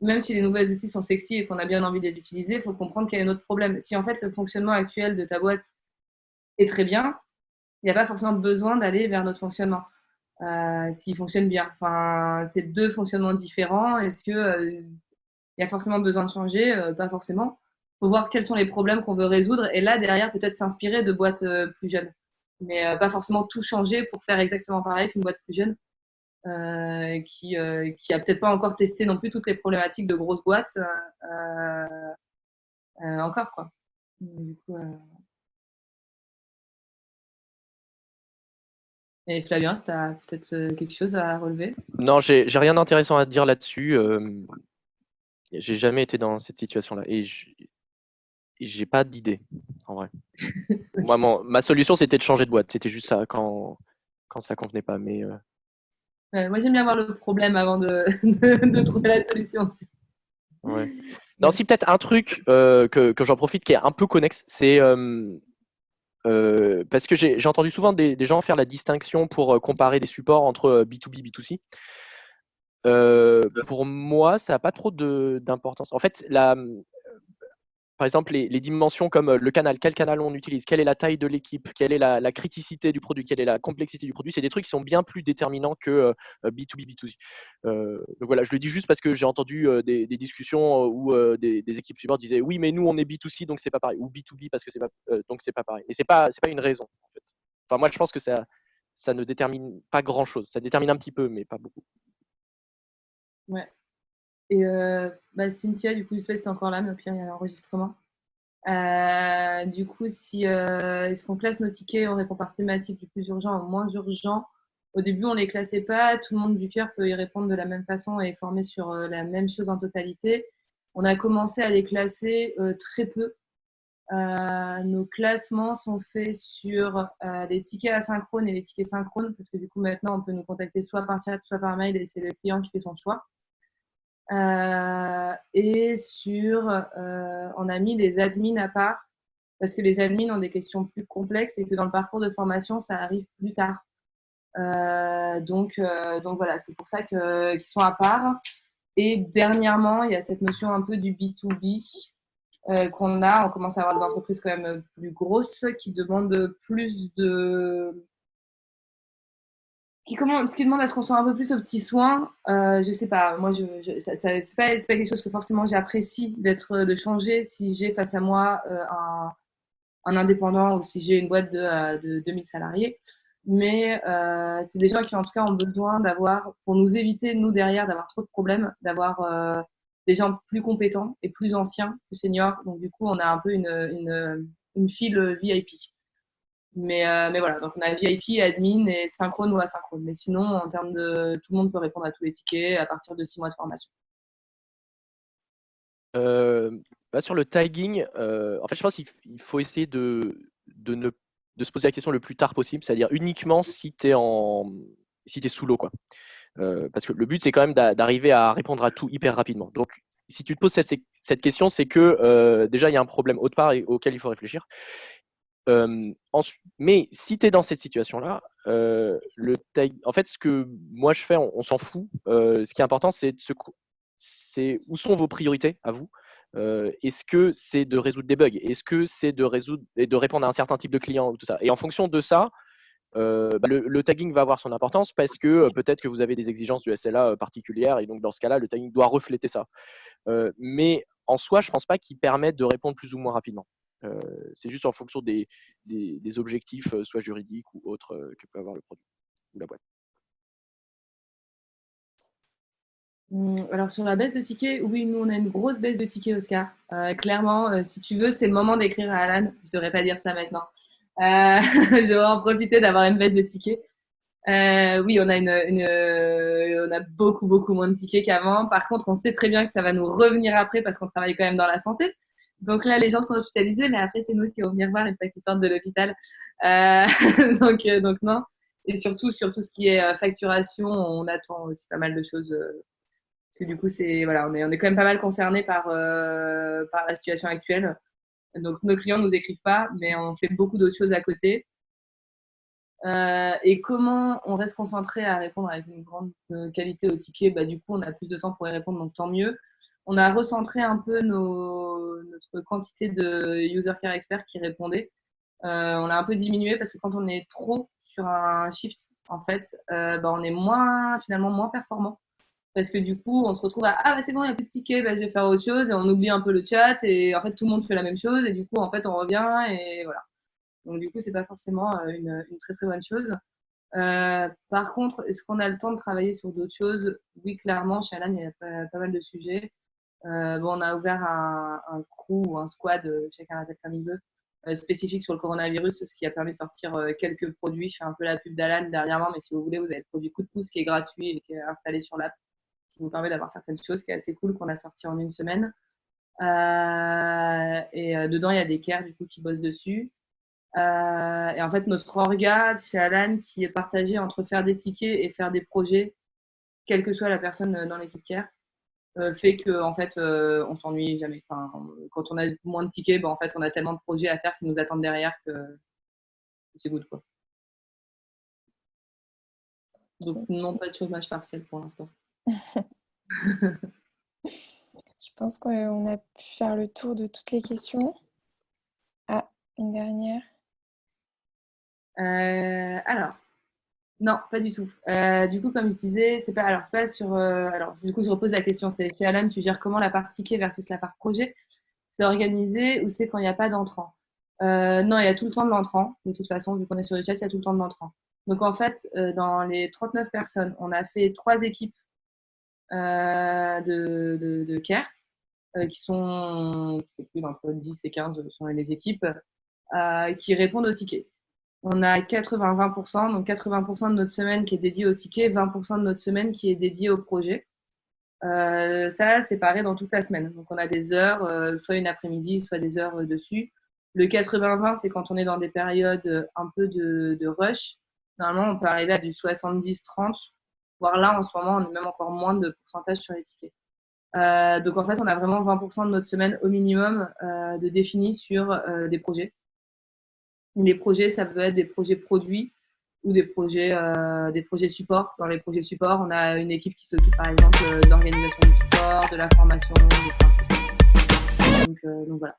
Même si les nouveaux outils sont sexy et qu'on a bien envie de les utiliser, il faut comprendre qu'il y a un autre problème. Si en fait le fonctionnement actuel de ta boîte est très bien, il n'y a pas forcément besoin d'aller vers notre fonctionnement. S'il fonctionne bien. Enfin, c'est deux fonctionnements différents. Est-ce que il y a forcément besoin de changer? Pas forcément. Il faut voir quels sont les problèmes qu'on veut résoudre et là, derrière, peut-être s'inspirer de boîtes plus jeunes. Mais pas forcément tout changer pour faire exactement pareil qu'une boîte plus jeune qui a peut-être pas encore testé non plus toutes les problématiques de grosses boîtes encore, quoi. Du coup, Et Flavien, si tu as peut-être quelque chose à relever? Non, j'ai rien d'intéressant à dire là-dessus. J'ai jamais été dans cette situation-là et j'ai pas d'idée, en vrai. Moi, ma solution, c'était de changer de boîte. C'était juste ça quand ça convenait pas. Mais Moi, j'aime bien voir le problème avant de trouver la solution. ouais. Non, si peut-être un truc que j'en profite qui est un peu connexe, c'est parce que j'ai entendu souvent des gens faire la distinction pour comparer des supports entre B2B, B2C. Pour moi, ça n'a pas trop d'importance. En fait, par exemple, les dimensions comme le canal, quel canal on utilise, quelle est la taille de l'équipe, quelle est la criticité du produit, quelle est la complexité du produit, c'est des trucs qui sont bien plus déterminants que B2B, B2C. Donc voilà, je le dis juste parce que j'ai entendu des discussions où des équipes support disaient oui, mais nous on est B2C donc c'est pas pareil, ou B2B parce que c'est pas donc c'est pas pareil. Et c'est pas une raison en fait. Enfin moi je pense que ça ne détermine pas grand chose. Ça détermine un petit peu, mais pas beaucoup. Ouais. Et Cynthia, du coup, je sais pas si t'es encore là, mais au pire, il y a l'enregistrement. Du coup, si est-ce qu'on classe nos tickets, on répond par thématique du plus urgent au moins urgent. Au début, on les classait pas. Tout le monde du cœur peut y répondre de la même façon et former sur la même chose en totalité. On a commencé à les classer très peu. Nos classements sont faits sur les tickets asynchrones et les tickets synchrones parce que du coup, maintenant, on peut nous contacter soit par chat, soit par mail et c'est le client qui fait son choix. Et on a mis des admins à part parce que les admins ont des questions plus complexes et que dans le parcours de formation, ça arrive plus tard. Donc voilà, c'est pour ça qu'ils sont à part. Et dernièrement, il y a cette notion un peu du B2B qu'on a. On commence à avoir des entreprises quand même plus grosses qui demandent plus de qui demande à ce qu'on soit un peu plus aux petits soins. Je sais pas, moi, c'est pas quelque chose que forcément j'apprécie de changer si j'ai face à moi un indépendant ou si j'ai une boîte de 2000 salariés. Mais c'est des gens qui en tout cas ont besoin d'avoir, pour nous éviter, nous derrière, d'avoir trop de problèmes, d'avoir des gens plus compétents et plus anciens, plus seniors. Donc du coup, on a un peu une file VIP. Mais voilà, donc on a VIP, admin et synchrone ou asynchrone. Mais sinon, en termes de. Tout le monde peut répondre à tous les tickets à partir de 6 mois de formation. Sur le tagging, en fait, je pense qu'il faut essayer de se poser la question le plus tard possible, c'est-à-dire uniquement si tu es sous l'eau, quoi. Parce que le but, c'est quand même d'arriver à répondre à tout hyper rapidement. Donc, si tu te poses cette question, c'est que déjà, il y a un problème autre part auquel il faut réfléchir. Mais si tu es dans cette situation-là, en fait, ce que moi je fais, on s'en fout. Ce qui est important, c'est où sont vos priorités à vous. Est-ce que c'est de résoudre des bugs? Est-ce que c'est de résoudre et de répondre à un certain type de client ou tout ça? Et en fonction de ça, le tagging va avoir son importance parce que peut-être que vous avez des exigences du SLA particulières et donc dans ce cas-là, le tagging doit refléter ça. Mais en soi, je pense pas qu'il permette de répondre plus ou moins rapidement. C'est juste en fonction des objectifs, soit juridiques ou autres, que peut avoir le produit ou la boîte. Alors sur la baisse de tickets, oui, nous on a une grosse baisse de tickets, Oscar. Clairement, si tu veux, c'est le moment d'écrire à Alan. Je devrais pas dire ça maintenant. Je vais en profiter d'avoir une baisse de tickets. Oui, on a beaucoup moins de tickets qu'avant. Par contre, on sait très bien que ça va nous revenir après parce qu'on travaille quand même dans la santé. Donc là, les gens sont hospitalisés, mais après, c'est nous qui vont venir voir une fois qu'ils sortent de l'hôpital. Donc non. Et surtout, sur tout ce qui est facturation, on attend aussi pas mal de choses. Parce que du coup, voilà, on est quand même pas mal concerné par la situation actuelle. Donc nos clients nous écrivent pas, mais on fait beaucoup d'autres choses à côté. Et comment on reste concentré à répondre avec une grande qualité au ticket, du coup, on a plus de temps pour y répondre, donc tant mieux. On a recentré un peu notre quantité de user care experts qui répondaient. On a un peu diminué parce que quand on est trop sur un shift, en fait, on est finalement moins performant. Parce que du coup, on se retrouve c'est bon, il n'y a plus de tickets, je vais faire autre chose et on oublie un peu le chat et en fait, tout le monde fait la même chose et du coup, en fait, on revient et voilà. Donc du coup, c'est pas forcément une très très bonne chose. Par contre, est-ce qu'on a le temps de travailler sur d'autres choses? Oui, clairement, chez Alan, il y a pas mal de sujets. On a ouvert un crew ou un squad, chacun l'appelle comme il veut, spécifique sur le coronavirus, ce qui a permis de sortir quelques produits. Je fais un peu la pub d'Alan dernièrement, mais si vous voulez, vous avez le produit Coup de pouce qui est gratuit et qui est installé sur l'app, qui vous permet d'avoir certaines choses, qui est assez cool, qu'on a sorti en une semaine. Dedans, il y a des care du coup qui bossent dessus. Et en fait, notre orga chez Alan, qui est partagé entre faire des tickets et faire des projets, quelle que soit la personne dans l'équipe care, fait que en fait, on s'ennuie jamais. Enfin, quand on a moins de tickets, en fait, on a tellement de projets à faire qui nous attendent derrière que c'est good, quoi. Donc non, pas de chômage partiel pour l'instant. Je pense qu'on a pu faire le tour de toutes les questions. Ah, une dernière. Alors, non, pas du tout. Du coup, comme je disais, c'est pas sur. Alors, du coup, je repose la question. C'est chez Alan, tu gères comment la part ticket versus la part projet? C'est organisé ou c'est quand il n'y a pas d'entrant? Non, il y a tout le temps de l'entrant. De toute façon, vu qu'on est sur le chat, il y a tout le temps de l'entrant. Donc, en fait, dans les 39 personnes, on a fait 3 équipes de care qui sont, je sais plus, entre 10 et 15 sont les équipes qui répondent aux tickets. On a 80-20%, donc 80% de notre semaine qui est dédiée au ticket, 20% de notre semaine qui est dédiée au projet. Ça, c'est pareil dans toute la semaine. Donc, on a des heures, soit une après-midi, soit des heures dessus. Le 80-20, c'est quand on est dans des périodes un peu de rush. Normalement, on peut arriver à du 70-30, voire là, en ce moment, on est même encore moins de pourcentage sur les tickets. Donc, en fait, on a vraiment 20% de notre semaine au minimum de défini sur des projets. Les projets, ça peut être des projets produits ou des projets support. Dans les projets support, on a une équipe qui s'occupe par exemple de l'organisation du support, de la formation, donc voilà.